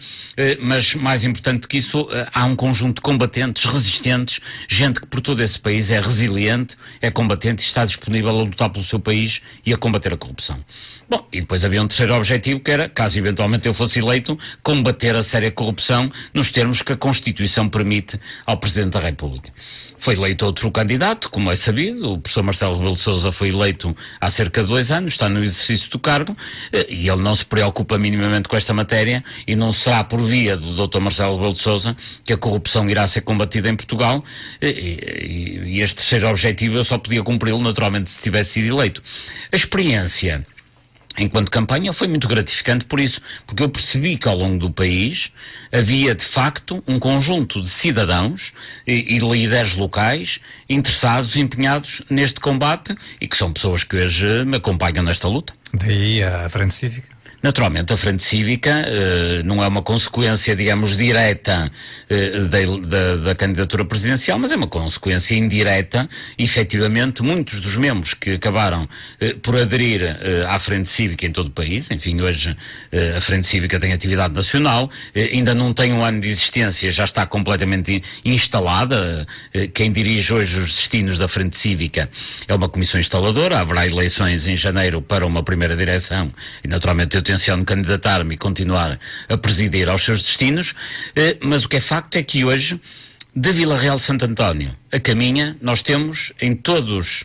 mas mais importante que isso, há um conjunto de combatentes, resistentes, gente que por todo esse país é resiliente, é combatente e está disponível a lutar pelo seu país e a combater a corrupção. Bom, e depois havia um terceiro objetivo que era, caso eventualmente eu fosse eleito, combater a séria corrupção nos termos que a Constituição permite ao Presidente da República. Foi eleito outro candidato, como é sabido, o professor Marcelo Rebelo de Sousa foi eleito há cerca de 2 anos, está no exercício do cargo, e ele não se preocupa minimamente com esta matéria, e não será por via do Dr. Marcelo Rebelo de Sousa que a corrupção irá ser combatida em Portugal, e este terceiro objetivo eu só podia cumpri-lo naturalmente se tivesse sido eleito. A experiência enquanto campanha foi muito gratificante por isso, porque eu percebi que ao longo do país havia de facto um conjunto de cidadãos e líderes locais interessados, empenhados neste combate e que são pessoas que hoje me acompanham nesta luta. Daí a Frente Cívica? Naturalmente, a Frente Cívica não é uma consequência, digamos, direta da candidatura presidencial, mas é uma consequência indireta. Efetivamente, muitos dos membros que acabaram por aderir à Frente Cívica em todo o país, enfim, hoje a Frente Cívica tem atividade nacional, ainda não tem um ano de existência, já está completamente instalada. Quem dirige hoje os destinos da Frente Cívica é uma comissão instaladora, haverá eleições em janeiro para uma primeira direção e, naturalmente, eu tenciono candidatar-me e continuar a presidir aos seus destinos, mas o que é facto é que hoje, de Vila Real de Santo António a Caminha, nós temos em todos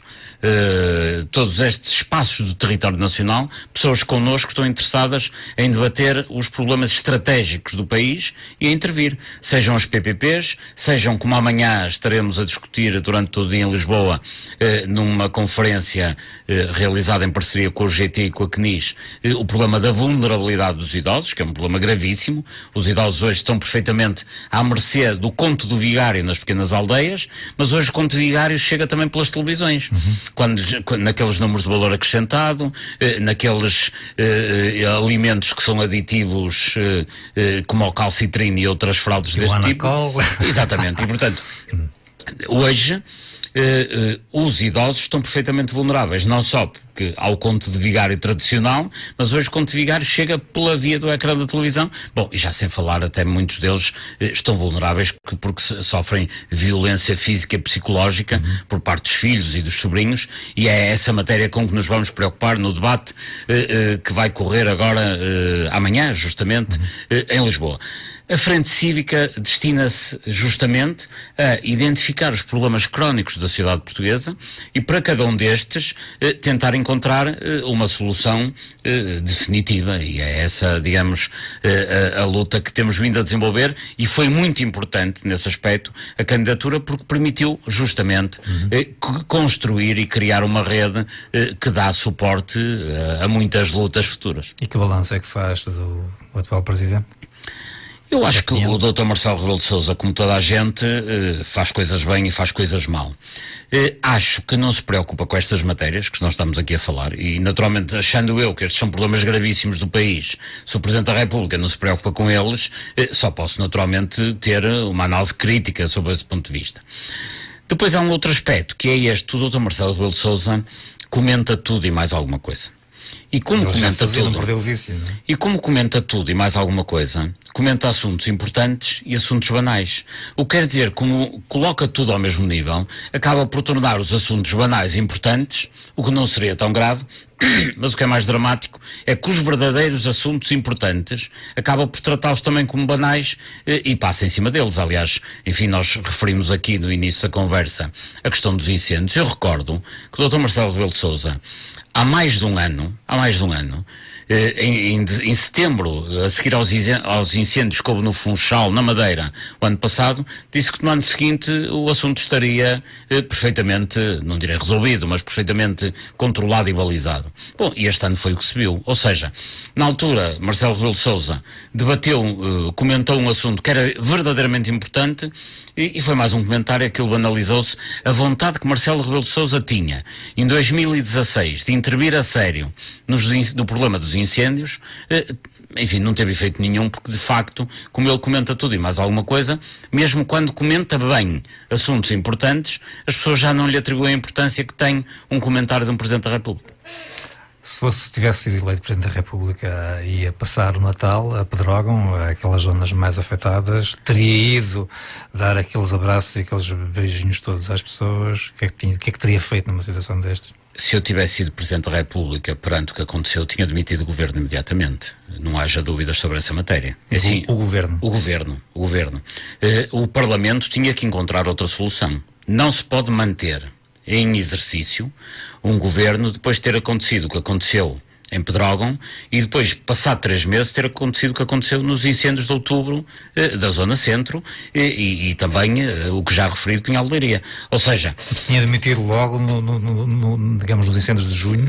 estes espaços do território nacional pessoas connosco que estão interessadas em debater os problemas estratégicos do país e a intervir, sejam as PPPs, sejam como amanhã estaremos a discutir durante todo o dia em Lisboa, numa conferência realizada em parceria com o GT e com a CNIS, o problema da vulnerabilidade dos idosos, que é um problema gravíssimo. Os idosos hoje estão perfeitamente à mercê do conto do vigário nas pequenas aldeias, mas hoje o conto do vigário chega também pelas televisões. Quando naqueles números de valor acrescentado, naqueles alimentos que são aditivos como o calcitrino e outras fraudes deste tipo. Exatamente, e portanto, hoje os idosos estão perfeitamente vulneráveis, não só porque há o conto de vigário tradicional, mas hoje o conto de vigário chega pela via do ecrã da televisão. Bom, e já sem falar, até muitos deles estão vulneráveis porque sofrem violência física e psicológica por parte dos filhos e dos sobrinhos, e é essa matéria com que nos vamos preocupar no debate que vai correr agora, amanhã, justamente, em Lisboa. A Frente Cívica destina-se justamente a identificar os problemas crónicos da sociedade portuguesa e para cada um destes tentar encontrar uma solução definitiva, e é essa, digamos, a luta que temos vindo a desenvolver, e foi muito importante nesse aspecto a candidatura porque permitiu justamente construir e criar uma rede que dá suporte a muitas lutas futuras. E que balanço é que faz do atual Presidente? Eu acho que o Dr. Marcelo Rebelo de Sousa, como toda a gente, faz coisas bem e faz coisas mal. Acho que não se preocupa com estas matérias que nós estamos aqui a falar, e naturalmente, achando eu que estes são problemas gravíssimos do país, se o Presidente da República não se preocupa com eles, só posso naturalmente ter uma análise crítica sobre esse ponto de vista. Depois há um outro aspecto, que é este: o Dr. Marcelo Rebelo de Sousa comenta tudo e mais alguma coisa. E como comenta tudo, e como comenta tudo e mais alguma coisa, comenta assuntos importantes e assuntos banais. O que quer dizer, como coloca tudo ao mesmo nível, acaba por tornar os assuntos banais importantes, o que não seria tão grave, mas o que é mais dramático é que os verdadeiros assuntos importantes acaba por tratá-los também como banais e passa em cima deles. Aliás, enfim, nós referimos aqui no início da conversa a questão dos incêndios. Eu recordo que o Dr. Marcelo Rebelo de Sousa, há mais de um ano, em setembro, a seguir aos incêndios que houve no Funchal, na Madeira, o ano passado, disse que no ano seguinte o assunto estaria perfeitamente, não direi resolvido, mas perfeitamente controlado e balizado. Bom, e este ano foi o que se viu. Ou seja, na altura, Marcelo Rebelo de Sousa comentou um assunto que era verdadeiramente importante, e foi mais um comentário, aquilo banalizou-se. A vontade que Marcelo Rebelo de Sousa tinha em 2016 de intervir a sério no problema dos incêndios, enfim, não teve efeito nenhum, porque de facto, como ele comenta tudo e mais alguma coisa, mesmo quando comenta bem assuntos importantes, as pessoas já não lhe atribuem a importância que tem um comentário de um Presidente da República. se tivesse sido eleito Presidente da República, ia passar o Natal a Pedrógão, aquelas zonas mais afetadas, teria ido dar aqueles abraços e aqueles beijinhos todos às pessoas. O que é que teria feito numa situação destes? Se eu tivesse sido Presidente da República perante o que aconteceu, tinha demitido o Governo imediatamente. Não haja dúvidas sobre essa matéria. Assim, o Governo. O Governo. O Parlamento tinha que encontrar outra solução. Não se pode manter em exercício um Governo depois de ter acontecido o que aconteceu em Pedrógão e depois, passado 3 meses, ter acontecido o que aconteceu nos incêndios de outubro da Zona Centro e também o que já referi de Pinhal de Leiria. Ou seja... Tinha demitido logo, digamos, nos incêndios de junho?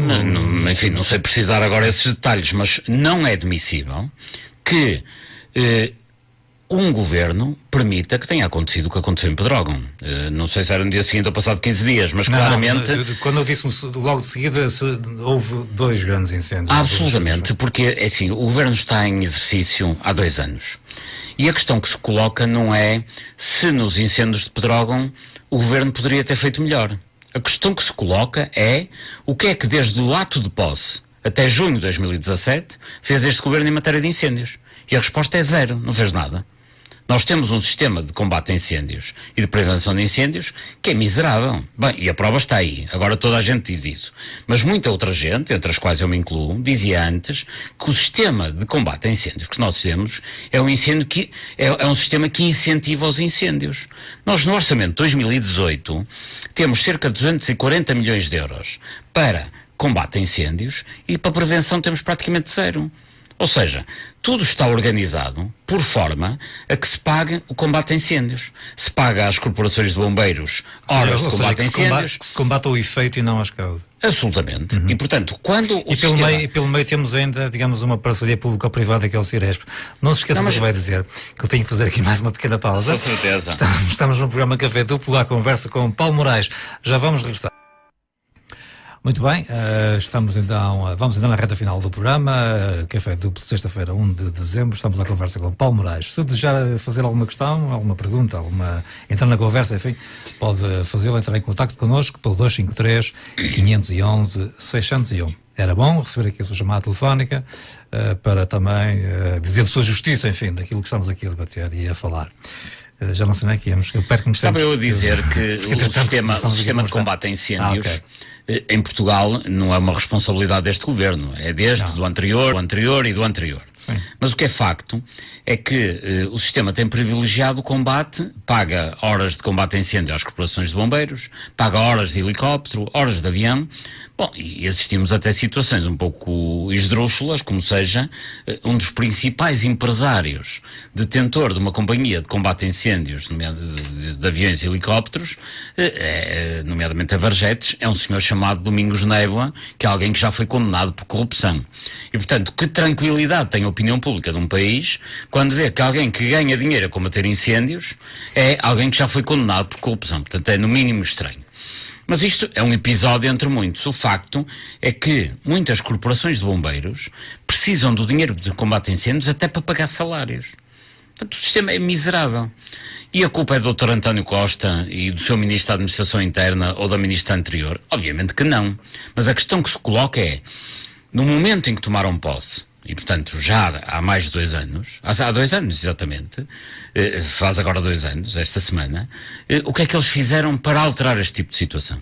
Enfim, não sei precisar agora esses detalhes, mas não é admissível que um governo permita que tenha acontecido o que aconteceu em Pedrógão. Não sei se era no dia seguinte ou passado 15 dias, mas claramente... Quando eu disse logo de seguida, houve 2 grandes incêndios. Absolutamente, porque assim, o governo está em exercício há 2 anos. E a questão que se coloca não é se nos incêndios de Pedrógão o governo poderia ter feito melhor. A questão que se coloca é o que é que desde o ato de posse até junho de 2017 fez este governo em matéria de incêndios. E a resposta é 0, não fez nada. Nós temos um sistema de combate a incêndios e de prevenção de incêndios que é miserável. Bem, e a prova está aí. Agora toda a gente diz isso. Mas muita outra gente, entre as quais eu me incluo, dizia antes que o sistema de combate a incêndios que nós temos é um sistema que incentiva os incêndios. Nós no orçamento de 2018 temos cerca de 240 milhões de euros para combate a incêndios e para prevenção temos praticamente 0. Ou seja, tudo está organizado por forma a que se pague o combate a incêndios. Se paga às corporações de bombeiros horas de combate a incêndios. Que se combata o efeito e não as causas. Absolutamente. E, portanto, quando o sistema... E pelo meio temos ainda, digamos, uma parceria público-privada que é o Ciresp. Não se esqueça do que vai dizer, que eu tenho que fazer aqui mais uma pequena pausa. Com certeza. Estamos no programa Café Duplo, à conversa com Paulo Moraes. Já vamos regressar. Muito bem, vamos então na reta final do programa, Café Duplo, sexta-feira, 1 de dezembro, estamos à conversa com Paulo Moraes. Se desejar fazer alguma questão, alguma pergunta, entrar na conversa, enfim, pode fazê-lo, entrar em contacto connosco pelo 253 511 601. Era bom receber aqui a sua chamada telefónica para também dizer de sua justiça, enfim, daquilo que estamos aqui a debater e a falar. Já não sei nem aqui, eu perco-me sempre. Estava eu a dizer que o sistema de combate a incêndios em Portugal não é uma responsabilidade deste governo, é do anterior e do anterior. Sim. Mas o que é facto é que o sistema tem privilegiado o combate, paga horas de combate a incêndio às corporações de bombeiros, paga horas de helicóptero, horas de avião. Bom, e assistimos até situações um pouco esdrúxulas, como seja, um dos principais empresários, detentor de uma companhia de combate a incêndios, de aviões e helicópteros, nomeadamente a Varjetes, é um senhor chamado Domingos Néboa, que é alguém que já foi condenado por corrupção. E, portanto, que tranquilidade tem a opinião pública de um país quando vê que alguém que ganha dinheiro a combater incêndios é alguém que já foi condenado por corrupção. Portanto, é no mínimo estranho. Mas isto é um episódio entre muitos. O facto é que muitas corporações de bombeiros precisam do dinheiro de combate a incêndios até para pagar salários. Portanto, o sistema é miserável. E a culpa é do Dr. António Costa e do seu Ministro da Administração Interna ou da Ministra anterior? Obviamente que não. Mas a questão que se coloca é, no momento em que tomaram posse, e portanto já há mais de 2 anos, há 2 anos exatamente, faz agora 2 anos, esta semana, o que é que eles fizeram para alterar este tipo de situação?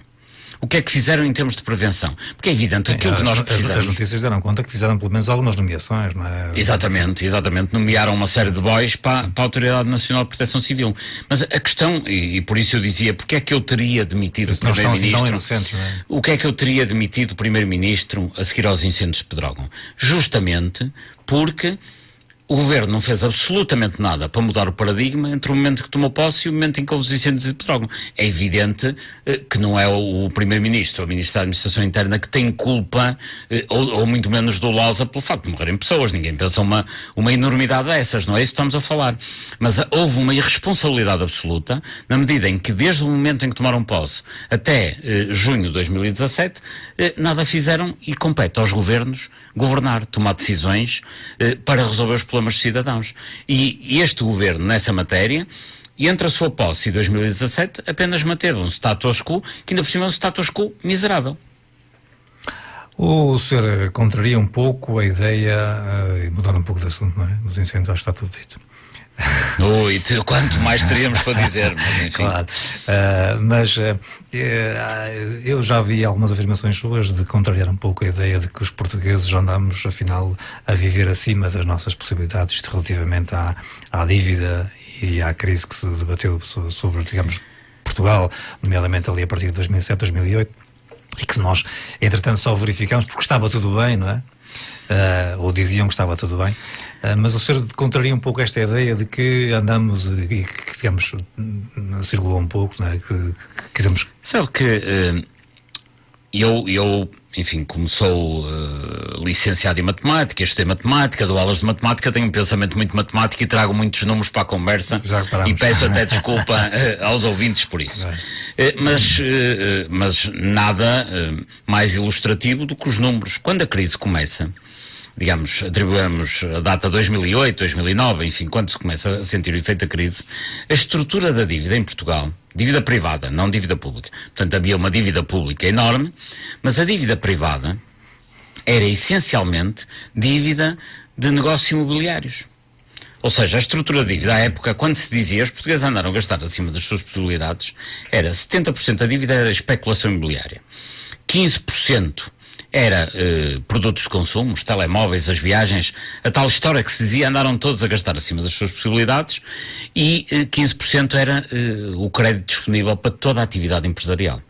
O que é que fizeram em termos de prevenção? Porque é evidente aquilo que nós precisamos... As notícias deram conta que fizeram pelo menos algumas nomeações, não é? Exatamente. Nomearam uma série de bois para a Autoridade Nacional de Proteção Civil. Mas a questão, e por isso eu dizia, porque é que eu teria demitido o Primeiro-Ministro? Não é? O que é que eu teria demitido o Primeiro-Ministro a seguir aos incêndios de Pedrógão? Justamente porque o governo não fez absolutamente nada para mudar o paradigma entre o momento que tomou posse e o momento em que houve os incêndios de Pedrógão. É evidente que não é o Primeiro-Ministro, o Ministro da Administração Interna que tem culpa, ou muito menos dolosa, pelo facto de morrerem pessoas. Ninguém pensa uma enormidade dessas, não é isso que estamos a falar. Mas houve uma irresponsabilidade absoluta, na medida em que desde o momento em que tomaram posse até junho de 2017, nada fizeram e compete aos governos governar, tomar decisões para resolver os problemas dos cidadãos. E este governo, nessa matéria, entre a sua posse e 2017, apenas manteve um status quo, que ainda por cima é um status quo miserável. O senhor contraria um pouco a ideia, mudando um pouco de assunto, não é? Nos incêndios, acho que está tudo dito. Ui, quanto mais teríamos para dizer, mas enfim. Claro, eu já vi algumas afirmações suas de contrariar um pouco a ideia de que os portugueses andamos, afinal, a viver acima das nossas possibilidades, isto relativamente à dívida e à crise que se debateu sobre, digamos, Portugal, nomeadamente ali a partir de 2007, 2008, e que nós, entretanto, só verificamos porque estava tudo bem, não é? Ou diziam que estava tudo bem, mas o senhor contraria um pouco esta ideia de que andamos e que, digamos, circulou um pouco, não é? Que quisemos... Sabe que eu, enfim, como sou licenciado em matemática, estudei matemática, dou aulas de matemática, tenho um pensamento muito matemático e trago muitos números para a conversa e peço até desculpa aos ouvintes por isso. Mas nada mais ilustrativo do que os números. Quando a crise começa, digamos, atribuímos a data 2008, 2009, enfim, quando se começa a sentir o efeito da crise, a estrutura da dívida em Portugal, dívida privada, não dívida pública, portanto havia uma dívida pública enorme, mas a dívida privada era essencialmente dívida de negócios imobiliários. Ou seja, a estrutura da dívida, à época, quando se dizia os portugueses andaram a gastar acima das suas possibilidades, era 70% da dívida era especulação imobiliária, 15% era produtos de consumo, os telemóveis, as viagens, a tal história que se dizia andaram todos a gastar acima das suas possibilidades, e 15% era o crédito disponível para toda a atividade empresarial.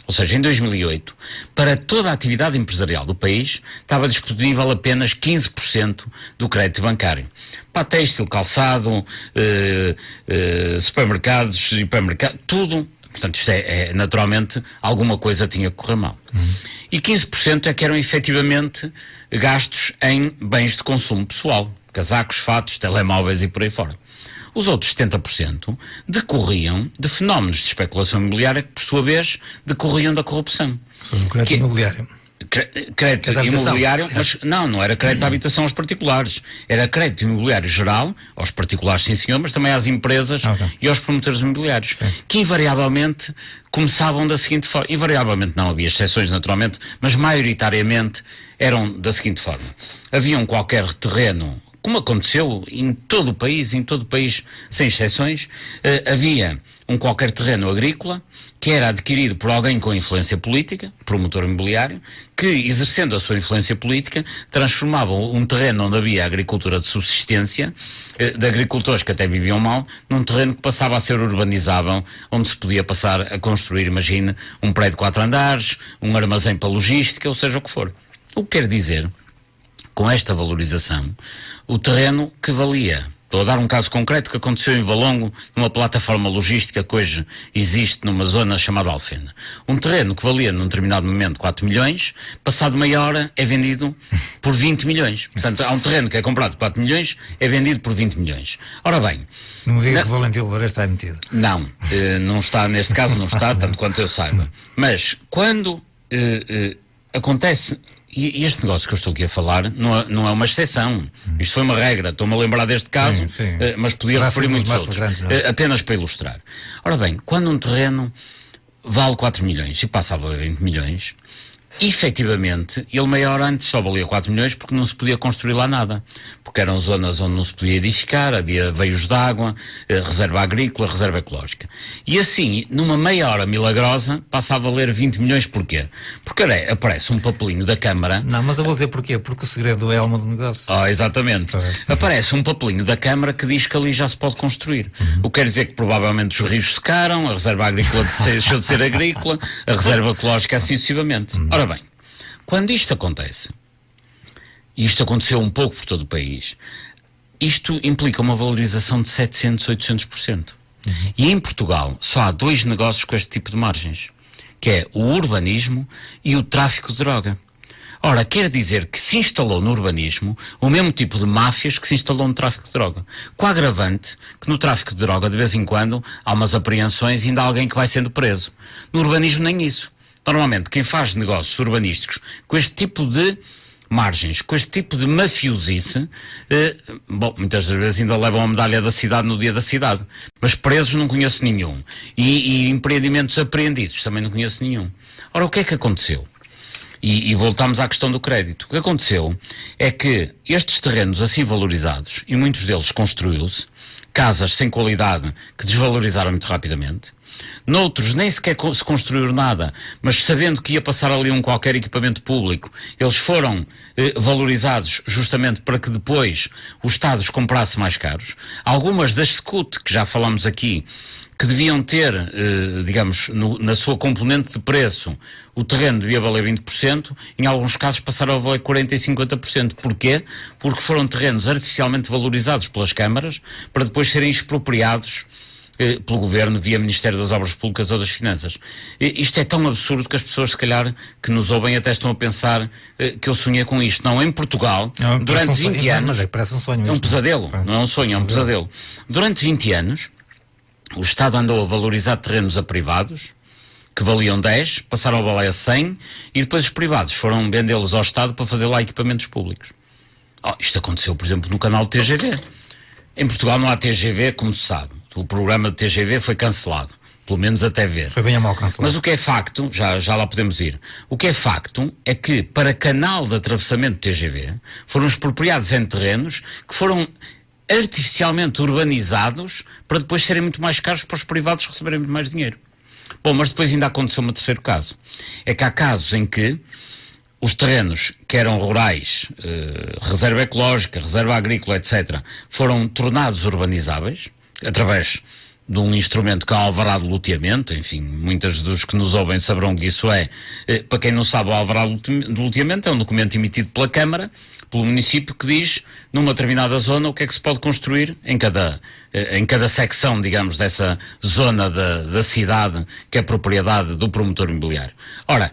Ou seja, em 2008, para toda a atividade empresarial do país, estava disponível apenas 15% do crédito bancário. Para têxtil, calçado, supermercados, hipermercados, tudo. Portanto, isto naturalmente, alguma coisa tinha que correr mal. E 15% é que eram efetivamente gastos em bens de consumo pessoal, casacos, fatos, telemóveis e por aí fora. Os outros 70% decorriam de fenómenos de especulação imobiliária que, por sua vez, decorriam da corrupção. Sobre o crédito imobiliário. Crédito imobiliário, mas não era crédito à habitação aos particulares, era crédito imobiliário geral, aos particulares sim senhor, mas também às empresas e aos promotores imobiliários, que invariavelmente começavam da seguinte forma, invariavelmente não, havia exceções naturalmente, mas maioritariamente eram da seguinte forma: havia um qualquer terreno, como aconteceu em todo o país, sem exceções, havia um qualquer terreno agrícola que era adquirido por alguém com influência política, promotor imobiliário, que, exercendo a sua influência política, transformava um terreno onde havia agricultura de subsistência, de agricultores que até viviam mal, num terreno que passava a ser urbanizável, onde se podia passar a construir, imagine, um prédio de 4 andares, um armazém para logística, ou seja o que for. O que quer dizer, com esta valorização, o terreno que valia, estou a dar um caso concreto que aconteceu em Valongo, numa plataforma logística que hoje existe numa zona chamada Alfena. Um terreno que valia num determinado momento 4 milhões, passado meia hora é vendido por 20 milhões. Portanto, há um terreno que é comprado por 4 milhões, é vendido por 20 milhões. Ora bem... Não me diga que o Valentim Loureiro está metido. Não, não está, neste caso não está, tanto quanto eu saiba. Mas quando acontece... E este negócio que eu estou aqui a falar não é uma exceção. Isto foi uma regra. Estou-me a lembrar deste caso, mas podia referir muitos outros. Apenas para ilustrar. Ora bem, quando um terreno vale 4 milhões e passa a valer 20 milhões, efetivamente, ele meia hora antes só valia 4 milhões porque não se podia construir lá nada. Porque eram zonas onde não se podia edificar, havia veios de água, reserva agrícola, reserva ecológica. E assim, numa meia hora milagrosa, passa a valer 20 milhões. Porquê? Porque aparece um papelinho da Câmara... Não, mas eu vou dizer porquê. Porque o segredo é a alma do negócio. Exatamente. Aparece um papelinho da Câmara que diz que ali já se pode construir. O que quer dizer que provavelmente os rios secaram, a reserva agrícola deixou de ser agrícola, a reserva ecológica assim sucessivamente. Ora bem, quando isto acontece, e isto aconteceu um pouco por todo o país, isto implica uma valorização de 700%, 800%. E em Portugal só há 2 negócios com este tipo de margens, que é o urbanismo e o tráfico de droga. Ora, quer dizer que se instalou no urbanismo o mesmo tipo de máfias que se instalou no tráfico de droga. Com a agravante que no tráfico de droga, de vez em quando, há umas apreensões e ainda há alguém que vai sendo preso. No urbanismo nem isso. Normalmente, quem faz negócios urbanísticos com este tipo de margens, com este tipo de mafiosice, muitas das vezes ainda levam a medalha da cidade no dia da cidade. Mas presos não conheço nenhum. E empreendimentos apreendidos também não conheço nenhum. Ora, o que é que aconteceu? E voltamos à questão do crédito. O que aconteceu é que estes terrenos assim valorizados, e muitos deles construiu-se, casas sem qualidade que desvalorizaram muito rapidamente. Noutros nem sequer se construiu nada, mas sabendo que ia passar ali um qualquer equipamento público, eles foram valorizados justamente para que depois os Estados comprassem mais caros. Algumas das SCUT, que já falamos aqui, que deviam ter, digamos, na sua componente de preço, o terreno devia valer 20%, em alguns casos passaram a valer 40% e 50%. Porquê? Porque foram terrenos artificialmente valorizados pelas câmaras para depois serem expropriados pelo Governo via Ministério das Obras Públicas ou das Finanças. Isto é tão absurdo que as pessoas, se calhar, que nos ouvem até estão a pensar que eu sonhei com isto. Não, em Portugal, durante 20 anos... Mas parece um sonho. É um pesadelo, não é um sonho, é um pesadelo. Durante 20 anos, o Estado andou a valorizar terrenos a privados, que valiam 10, passaram a valer 100, e depois os privados foram vendê-los ao Estado para fazer lá equipamentos públicos. Isto aconteceu, por exemplo, no canal TGV. Em Portugal não há TGV, como se sabe. O programa de TGV foi cancelado, pelo menos até ver. Foi bem a mal cancelado. Mas o que é facto, já lá podemos ir, o que é facto é que para canal de atravessamento TGV foram expropriados em terrenos que foram artificialmente urbanizados para depois serem muito mais caros para os privados receberem muito mais dinheiro. Bom, mas depois ainda aconteceu um terceiro caso. É que há casos em que os terrenos que eram rurais, reserva ecológica, reserva agrícola, etc., foram tornados urbanizáveis, através de um instrumento que é o alvará de loteamento. Enfim, muitos dos que nos ouvem saberão que isso é. Para quem não sabe, o alvará de loteamento é um documento emitido pela Câmara, pelo município, que diz, numa determinada zona, o que é que se pode construir em cada secção, digamos, dessa zona da cidade que é propriedade do promotor imobiliário. Ora,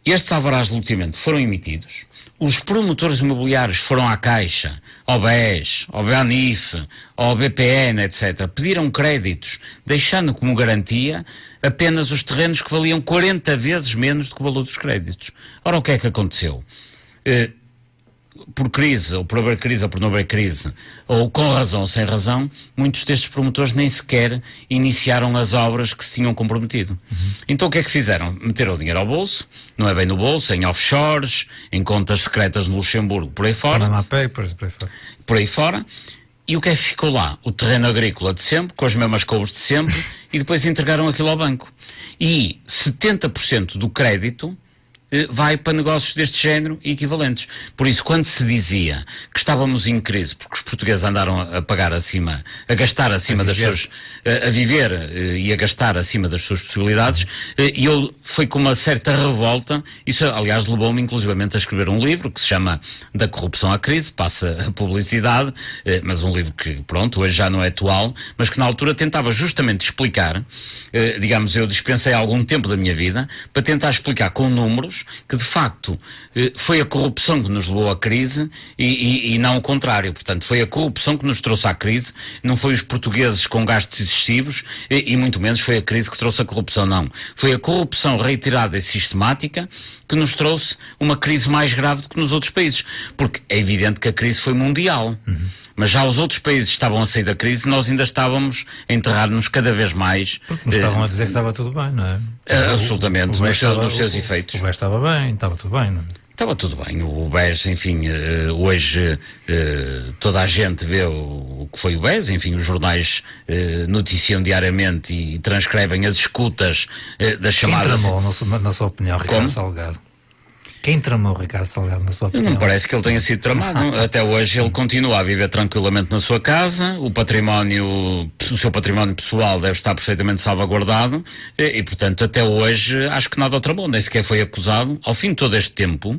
estes alvarás de loteamento foram emitidos, os promotores imobiliários foram à Caixa, ao BES, ao BANIF, ao BPN, etc., pediram créditos, deixando como garantia apenas os terrenos que valiam 40 vezes menos do que o valor dos créditos. Ora, o que é que aconteceu? Por crise, ou por haver crise, ou por não haver crise, ou com razão ou sem razão, muitos destes promotores nem sequer iniciaram as obras que se tinham comprometido. Então o que é que fizeram? Meteram o dinheiro ao bolso, não é bem no bolso, em offshores, em contas secretas no Luxemburgo, por aí fora. Panama Papers, por aí fora. Por aí fora. E o que é que ficou lá? O terreno agrícola de sempre, com as mesmas couves de sempre, e depois entregaram aquilo ao banco. E 70% do crédito vai para negócios deste género e equivalentes. Por isso, quando se dizia que estávamos em crise, porque os portugueses andaram a pagar acima, a gastar acima das suas, a viver e a gastar acima das suas possibilidades, e eu foi com uma certa revolta. Isso, aliás, levou-me inclusivamente a escrever um livro que se chama Da Corrupção à Crise, passa a publicidade, mas um livro que, pronto, hoje já não é atual, mas que na altura tentava justamente explicar, digamos, eu dispensei algum tempo da minha vida para tentar explicar com números que de facto foi a corrupção que nos levou à crise e não o contrário. Portanto, foi a corrupção que nos trouxe à crise, não foi os portugueses com gastos excessivos e muito menos foi a crise que trouxe a corrupção, não. Foi a corrupção reiterada e sistemática que nos trouxe uma crise mais grave do que nos outros países. Porque é evidente que a crise foi mundial. Mas já os outros países estavam a sair da crise e nós ainda estávamos a enterrar-nos cada vez mais. Porque nos estavam a dizer que estava tudo bem, não é? Absolutamente, nos seus efeitos. O BES estava bem, estava tudo bem, não é? Estava tudo bem. O BES, enfim, hoje toda a gente vê o que foi o BES, enfim, os jornais noticiam diariamente e transcrevem as escutas das chamadas... Quem tramou, na sua opinião, Ricardo Salgado? Quem tramou Ricardo Salgado, na sua opinião? Não parece que ele tenha sido tramado. Até hoje ele continua a viver tranquilamente na sua casa, o seu património pessoal deve estar perfeitamente salvaguardado e, portanto, até hoje acho que nada o tramou, nem sequer foi acusado. Ao fim de todo este tempo,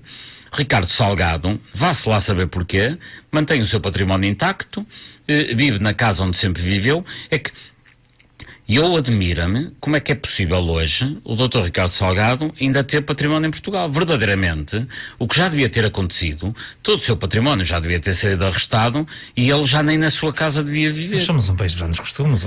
Ricardo Salgado, vá-se lá saber porquê, mantém o seu património intacto, vive na casa onde sempre viveu. E eu admiro-me como é que é possível hoje o Dr. Ricardo Salgado ainda ter património em Portugal. Verdadeiramente, o que já devia ter acontecido, todo o seu património já devia ter sido arrestado e ele já nem na sua casa devia viver. Nós somos um país de grandes costumes.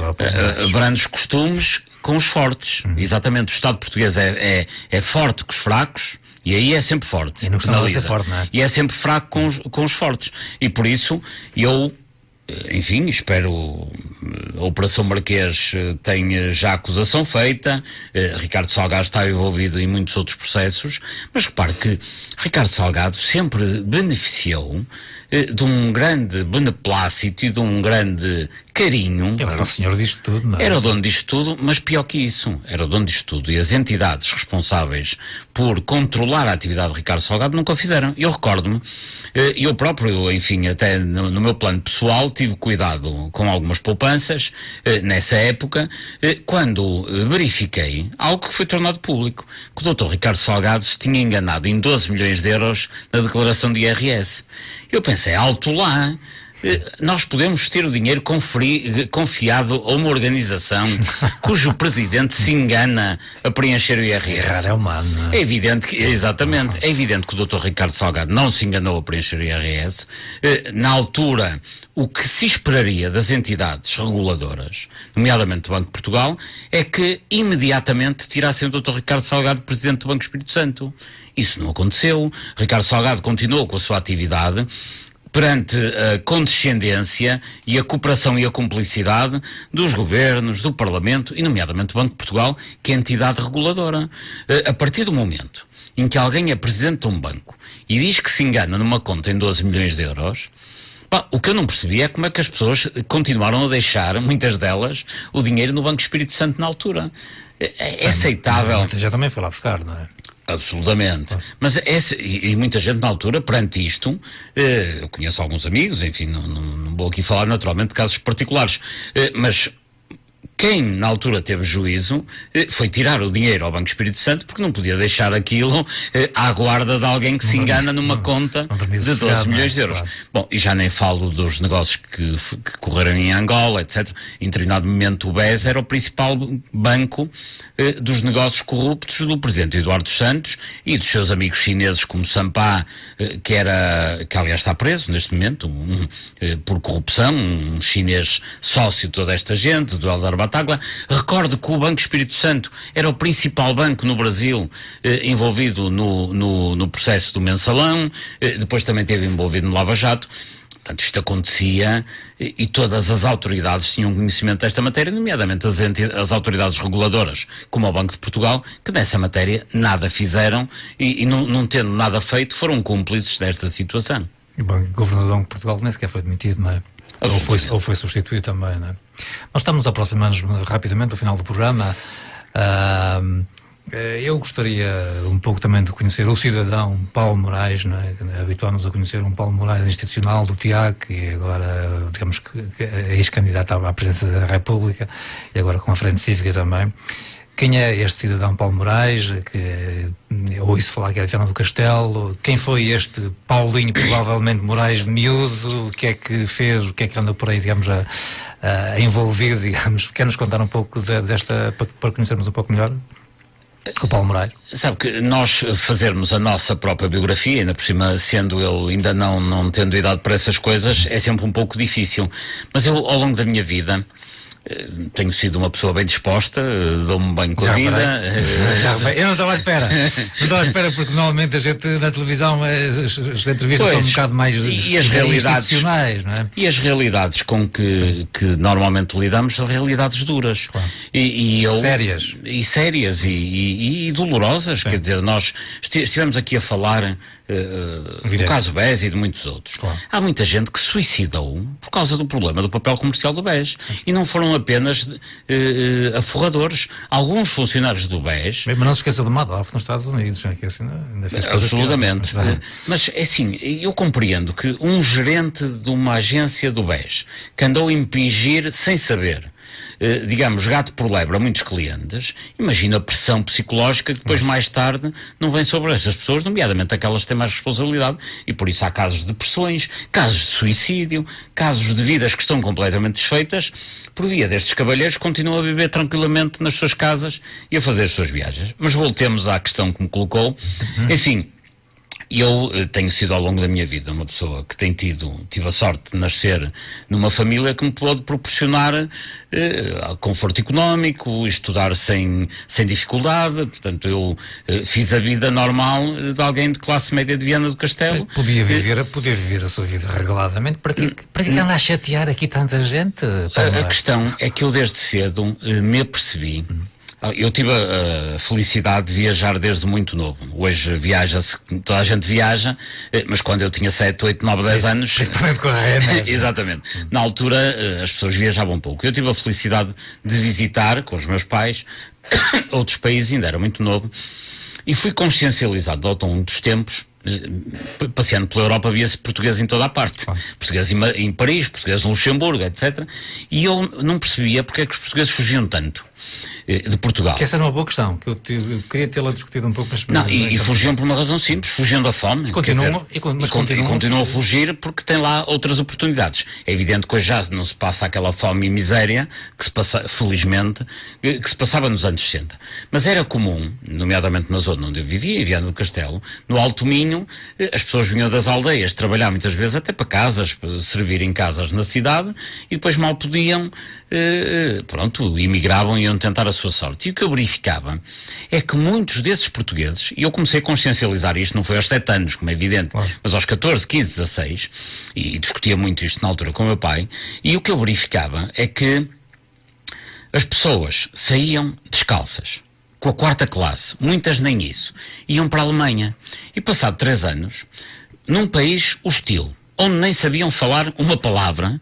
Grandes costumes com os fortes. Exatamente, o Estado português é forte com os fracos. E aí é sempre forte. E não costuma ser forte, não é? E é sempre fraco com os fortes. E por isso, eu Enfim, espero a Operação Marquês tenha já acusação feita. Ricardo Salgado está envolvido em muitos outros processos, mas repare que Ricardo Salgado sempre beneficiou de um grande beneplácito e de um grande carinho. Era o senhor disto tudo, não é? Era o dono disto tudo, mas pior que isso, era o dono disto tudo. E as entidades responsáveis por controlar a atividade de Ricardo Salgado nunca o fizeram. Eu recordo-me, eu próprio, enfim, até no meu plano pessoal, tive cuidado com algumas poupanças, nessa época, quando verifiquei algo que foi tornado público, que o Dr. Ricardo Salgado se tinha enganado em 12 milhões de euros na declaração de IRS. Eu pensei, alto lá, nós podemos ter o dinheiro confiado a uma organização cujo presidente se engana a preencher o IRS. É humano, não é? É evidente que, exatamente, é evidente que o Dr. Ricardo Salgado não se enganou a preencher o IRS. Na altura, o que se esperaria das entidades reguladoras, nomeadamente do Banco de Portugal, é que imediatamente tirassem o Dr. Ricardo Salgado presidente do Banco Espírito Santo. Isso não aconteceu. Ricardo Salgado continuou com a sua atividade perante a condescendência e a cooperação e a cumplicidade dos governos, do Parlamento e nomeadamente do Banco de Portugal, que é a entidade reguladora. A partir do momento em que alguém é presidente de um banco e diz que se engana numa conta em 12 milhões de euros, o que eu não percebi é como é que as pessoas continuaram a deixar, muitas delas, o dinheiro no Banco Espírito Santo na altura. É aceitável. Muita gente também foi lá buscar, não é? Absolutamente. Mas e muita gente na altura, perante isto, eu conheço alguns amigos, enfim, não vou aqui falar naturalmente de casos particulares, mas quem na altura teve juízo foi tirar o dinheiro ao Banco Espírito Santo, porque não podia deixar aquilo à guarda de alguém que se engana numa conta de 12 milhões de euros. Claro. Bom, e já nem falo dos negócios que correram em Angola, etc. Em determinado momento o BES era o principal banco dos negócios corruptos do presidente Eduardo Santos e dos seus amigos chineses como Sampá, que aliás está preso neste momento por corrupção, um chinês sócio de toda esta gente, do Eldar Bataglia. Recordo que o Banco Espírito Santo era o principal banco no Brasil envolvido no processo do mensalão, depois também esteve envolvido no Lava Jato. Portanto, isto acontecia e todas as autoridades tinham conhecimento desta matéria, nomeadamente as autoridades reguladoras, como o Banco de Portugal, que nessa matéria nada fizeram e não tendo nada feito, foram cúmplices desta situação. E o Governador do Banco de Portugal nem sequer foi demitido, não é? Ou foi substituído também, não é? Nós estamos a aproximar-nos rapidamente do final do programa. Eu gostaria um pouco também de conhecer o cidadão Paulo Moraes, não é? Habituámos a conhecer um Paulo Moraes institucional do TIAC e agora, digamos que é ex-candidato à presidência da República e agora com a Frente Cívica também. Quem é este cidadão Paulo Moraes, que ouço falar que é de Viana do Castelo? Quem foi este Paulinho, provavelmente Moraes miúdo? O que é que fez? O que é que anda por aí, digamos, a envolver, digamos? Quer-nos contar um pouco desta, para conhecermos um pouco melhor o Paulo Moraes? Sabe que nós fazermos a nossa própria biografia, ainda por cima sendo eu ainda não tendo idade para essas coisas, é sempre um pouco difícil. Mas eu, ao longo da minha vida, tenho sido uma pessoa bem disposta, dou-me bem com a vida. Eu não estava à espera. Não estava à espera porque normalmente a gente na televisão as entrevistas são um bocado mais institucionais, não é? E as realidades com que normalmente lidamos são realidades duras. Claro. Sérias. E sérias e dolorosas. Sim. Quer dizer, nós estivemos aqui a falar do caso BES e de muitos outros. Claro. Há muita gente que se suicidou por causa do problema do papel comercial do BES. Sim. E não foram apenas aforradores. Alguns funcionários do BES... Mas não se esqueça de Madoff nos Estados Unidos. Que assim, ainda fez absolutamente. Mas é assim, eu compreendo que um gerente de uma agência do BES que andou a impingir sem saber, digamos, gato por lebre a muitos clientes, imagina a pressão psicológica que depois mais tarde não vem sobre essas pessoas, nomeadamente aquelas que têm mais responsabilidade, e por isso há casos de depressões, casos de suicídio, casos de vidas que estão completamente desfeitas, por via destes cavalheiros que continuam a viver tranquilamente nas suas casas e a fazer as suas viagens. Mas voltemos à questão que me colocou. Enfim, eu tenho sido ao longo da minha vida uma pessoa que tive a sorte de nascer numa família que me pôde proporcionar conforto económico, estudar sem dificuldade. Portanto, eu fiz a vida normal de alguém de classe média de Viana do Castelo. Podia viver a sua vida regaladamente. Para que anda a chatear aqui tanta gente? A questão é que eu desde cedo me apercebi. Eu tive a felicidade de viajar desde muito novo. Hoje viaja-se, toda a gente viaja, mas quando eu tinha 7, 8, 9, 10 anos... Principalmente com a Ryanair. Exatamente. Na altura as pessoas viajavam pouco. Eu tive a felicidade de visitar, com os meus pais, outros países, ainda era muito novo, e fui consciencializado ao longo dos tempos. Passeando pela Europa via-se português em toda a parte, português em Paris, português no Luxemburgo, etc. E eu não percebia porque é que os portugueses fugiam tanto de Portugal. Que essa era uma boa questão, que eu queria tê-la discutido um pouco nas Não, e fugiam por uma razão simples, fugiam da fome. Continuam a fugir porque têm lá outras oportunidades. É evidente que hoje já não se passa aquela fome e miséria que se passa, felizmente, que se passava nos anos 60. Mas era comum, nomeadamente na zona onde eu vivia, em Viana do Castelo, no Alto Minho, as pessoas vinham das aldeias trabalhar muitas vezes até para casas, para servir em casas na cidade, e depois mal podiam, imigravam e iam tentar a sua sorte. E o que eu verificava é que muitos desses portugueses, e eu comecei a consciencializar isto, não foi aos 7 anos, como é evidente, mas aos 14, 15, 16, e discutia muito isto na altura com o meu pai, e o que eu verificava é que as pessoas saíam descalças, com a 4ª classe, muitas nem isso, iam para a Alemanha, e passado 3 anos, num país hostil, onde nem sabiam falar uma palavra,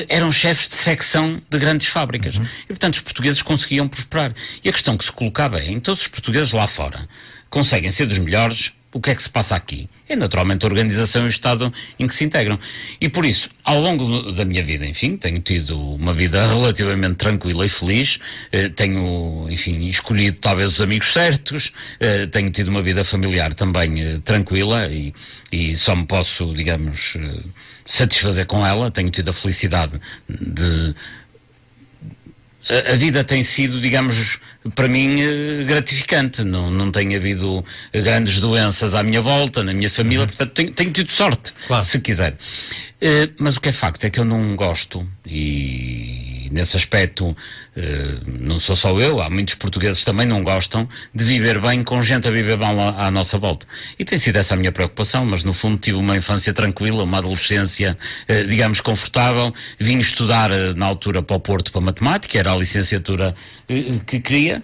eram chefes de secção de grandes fábricas. E, portanto, os portugueses conseguiam prosperar. E a questão que se colocava é, então, se os portugueses lá fora conseguem ser dos melhores, o que é que se passa aqui? É naturalmente a organização e o Estado em que se integram. E por isso, ao longo da minha vida, enfim, tenho tido uma vida relativamente tranquila e feliz, tenho, enfim, escolhido talvez os amigos certos, tenho tido uma vida familiar também tranquila e só me posso, digamos, satisfazer com ela. Tenho tido a felicidade de... A vida tem sido, digamos, para mim, gratificante. Não tem havido grandes doenças à minha volta, na minha família, portanto tenho tido sorte, se quiser. Mas o que é facto é que eu não gosto, e nesse aspecto não sou só eu, há muitos portugueses também não gostam de viver bem com gente a viver mal à nossa volta. E tem sido essa a minha preocupação, mas no fundo tive uma infância tranquila, uma adolescência, digamos, confortável. Vim estudar na altura para o Porto para matemática, era a licenciatura que queria.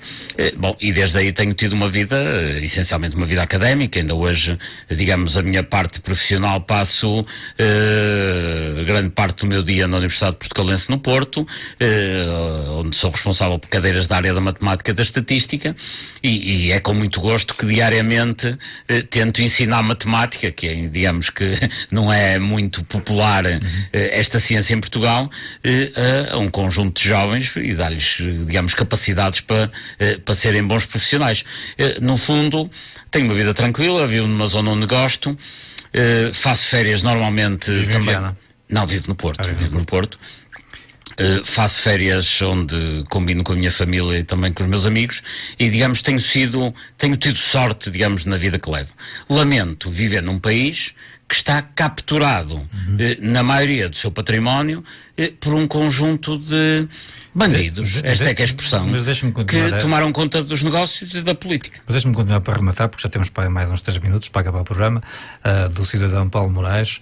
Bom, e desde aí tenho tido uma vida, essencialmente uma vida académica. Ainda hoje, digamos, a minha parte profissional passo grande parte do meu dia na Universidade Portucalense no Porto, onde sou responsável por cadeiras da área da matemática e da estatística, e é com muito gosto que diariamente tento ensinar matemática, que é, digamos que não é muito popular esta ciência em Portugal, a um conjunto de jovens e dar-lhes, digamos, capacidades para serem bons profissionais. No fundo, tenho uma vida tranquila, vivo numa zona onde gosto, faço férias normalmente também. Não, vivo no Porto. Vivo no Porto. Faço férias onde combino com a minha família e também com os meus amigos, e, digamos, tenho tido sorte, digamos, na vida que levo. Lamento viver num país que está capturado, na maioria do seu património, por um conjunto de bandidos, esta é que é a expressão, que tomaram conta dos negócios e da política. Mas deixe-me continuar para rematar, porque já temos para mais uns 3 minutos para acabar o programa, do cidadão Paulo Moraes.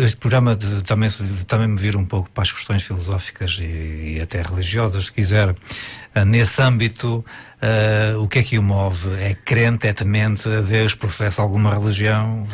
Este programa também me vira um pouco para as questões filosóficas e até religiosas, se quiser. Nesse âmbito, o que é que o move? É crente, é temente a Deus, professa alguma religião?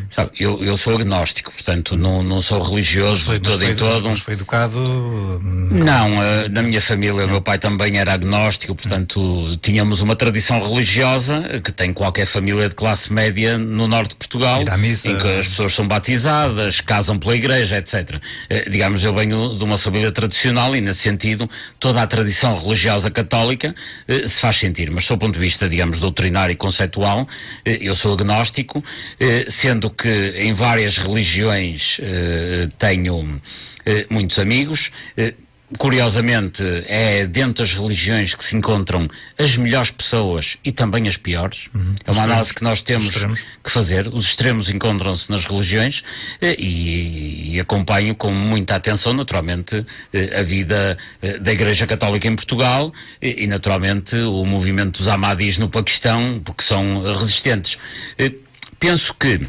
Sabe, eu sou agnóstico, portanto não sou religioso todo em todo. Mas foi educado? Não, na minha família o meu pai também era agnóstico, portanto tínhamos uma tradição religiosa que tem qualquer família de classe média no norte de Portugal, ir à missa, em que as pessoas são batizadas, casam pela igreja, etc. Digamos, eu venho de uma família tradicional e, nesse sentido, toda a tradição religiosa católica se faz sentir, mas do ponto de vista, digamos, doutrinário e conceitual, eu sou agnóstico, sendo que em várias religiões tenho muitos amigos. curiosamente, é dentro das religiões que se encontram as melhores pessoas e também as piores. É uma análise que nós temos que fazer. Os extremos encontram-se nas religiões e acompanho com muita atenção, naturalmente, a vida da Igreja Católica em Portugal e naturalmente, o movimento dos Ahmadis no Paquistão, porque são resistentes. Penso que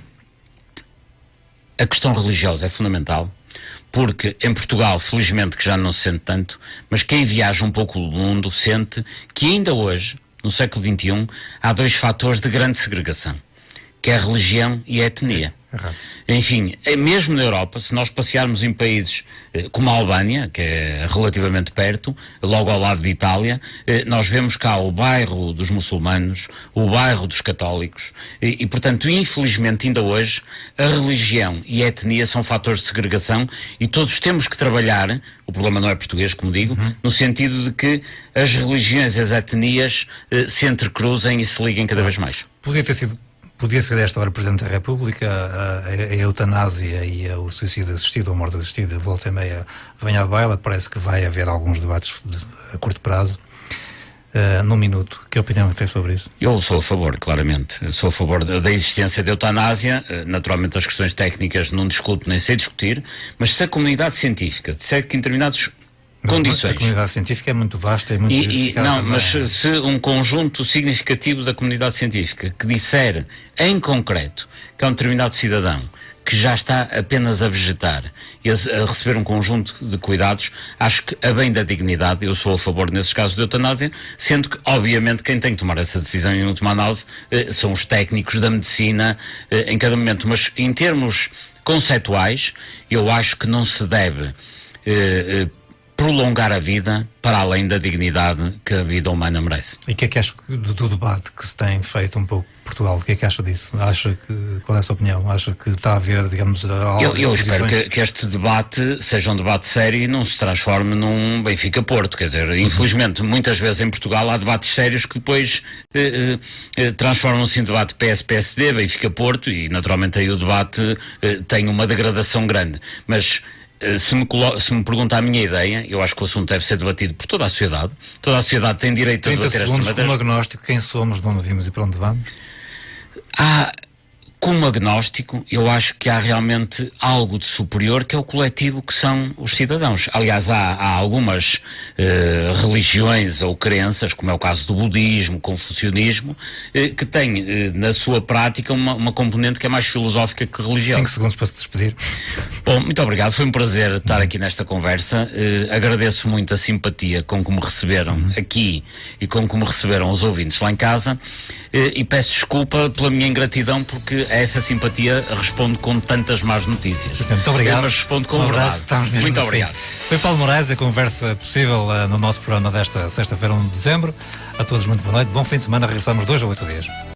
a questão religiosa é fundamental, porque em Portugal, felizmente que já não se sente tanto, mas quem viaja um pouco do mundo sente que ainda hoje, no século XXI, há dois fatores de grande segregação, que é a religião e a etnia. Enfim, mesmo na Europa, se nós passearmos em países como a Albânia, que é relativamente perto, logo ao lado de Itália, nós vemos cá o bairro dos muçulmanos, o bairro dos católicos e portanto, infelizmente, ainda hoje, a religião e a etnia são fatores de segregação e todos temos que trabalhar, o problema não é português, como digo, no sentido de que as religiões e as etnias se entrecruzem e se liguem cada vez mais. Podia ser esta hora Presidente da República, a eutanásia e o suicídio assistido, a morte assistida, volta e meia, vem à baila. Parece que vai haver alguns debates a curto prazo. Num minuto, que opinião tem sobre isso? Eu sou a favor, claramente. Sou a favor da existência da eutanásia. Naturalmente as questões técnicas não discuto nem sei discutir, mas se a comunidade científica disser que em determinados condições. A comunidade científica é muito vasta, é muito diversificada. Não, mas se um conjunto significativo da comunidade científica que disser em concreto que é um determinado cidadão que já está apenas a vegetar e a receber um conjunto de cuidados, acho que a bem da dignidade, eu sou a favor nesses casos de eutanásia, sendo que obviamente quem tem que tomar essa decisão em última análise são os técnicos da medicina em cada momento, mas em termos conceituais eu acho que não se deve prolongar a vida para além da dignidade que a vida humana merece. E o que é que acha do debate que se tem feito um pouco em Portugal? O que é que acha disso? Qual é a sua opinião? Acha que está a haver, digamos, eu espero que este debate seja um debate sério e não se transforme num Benfica-Porto. Quer dizer, infelizmente, muitas vezes em Portugal há debates sérios que depois transformam-se em debate PS-PSD, Benfica-Porto e naturalmente aí o debate tem uma degradação grande. Mas se me pergunta a minha ideia, eu acho que o assunto deve ser debatido por toda a sociedade. Toda a sociedade tem direito a debater esta matéria. Como agnóstico, quem somos, de onde vimos e para onde vamos? Como agnóstico, eu acho que há realmente algo de superior, que é o coletivo que são os cidadãos. Aliás, há algumas religiões ou crenças, como é o caso do budismo, confucionismo, que têm na sua prática uma componente que é mais filosófica que religiosa. 5 segundos para se despedir. Bom, muito obrigado, foi um prazer estar aqui nesta conversa. Agradeço muito a simpatia com que me receberam aqui e com que me receberam os ouvintes lá em casa, e peço desculpa pela minha ingratidão, porque a essa simpatia respondo com tantas más notícias. Muito obrigado. Mas respondo com verdade. Muito obrigado. Foi Paulo Moraes, a conversa possível no nosso programa desta sexta-feira, 1 de dezembro. A todos muito boa noite, bom fim de semana, regressamos 2 a 8 dias.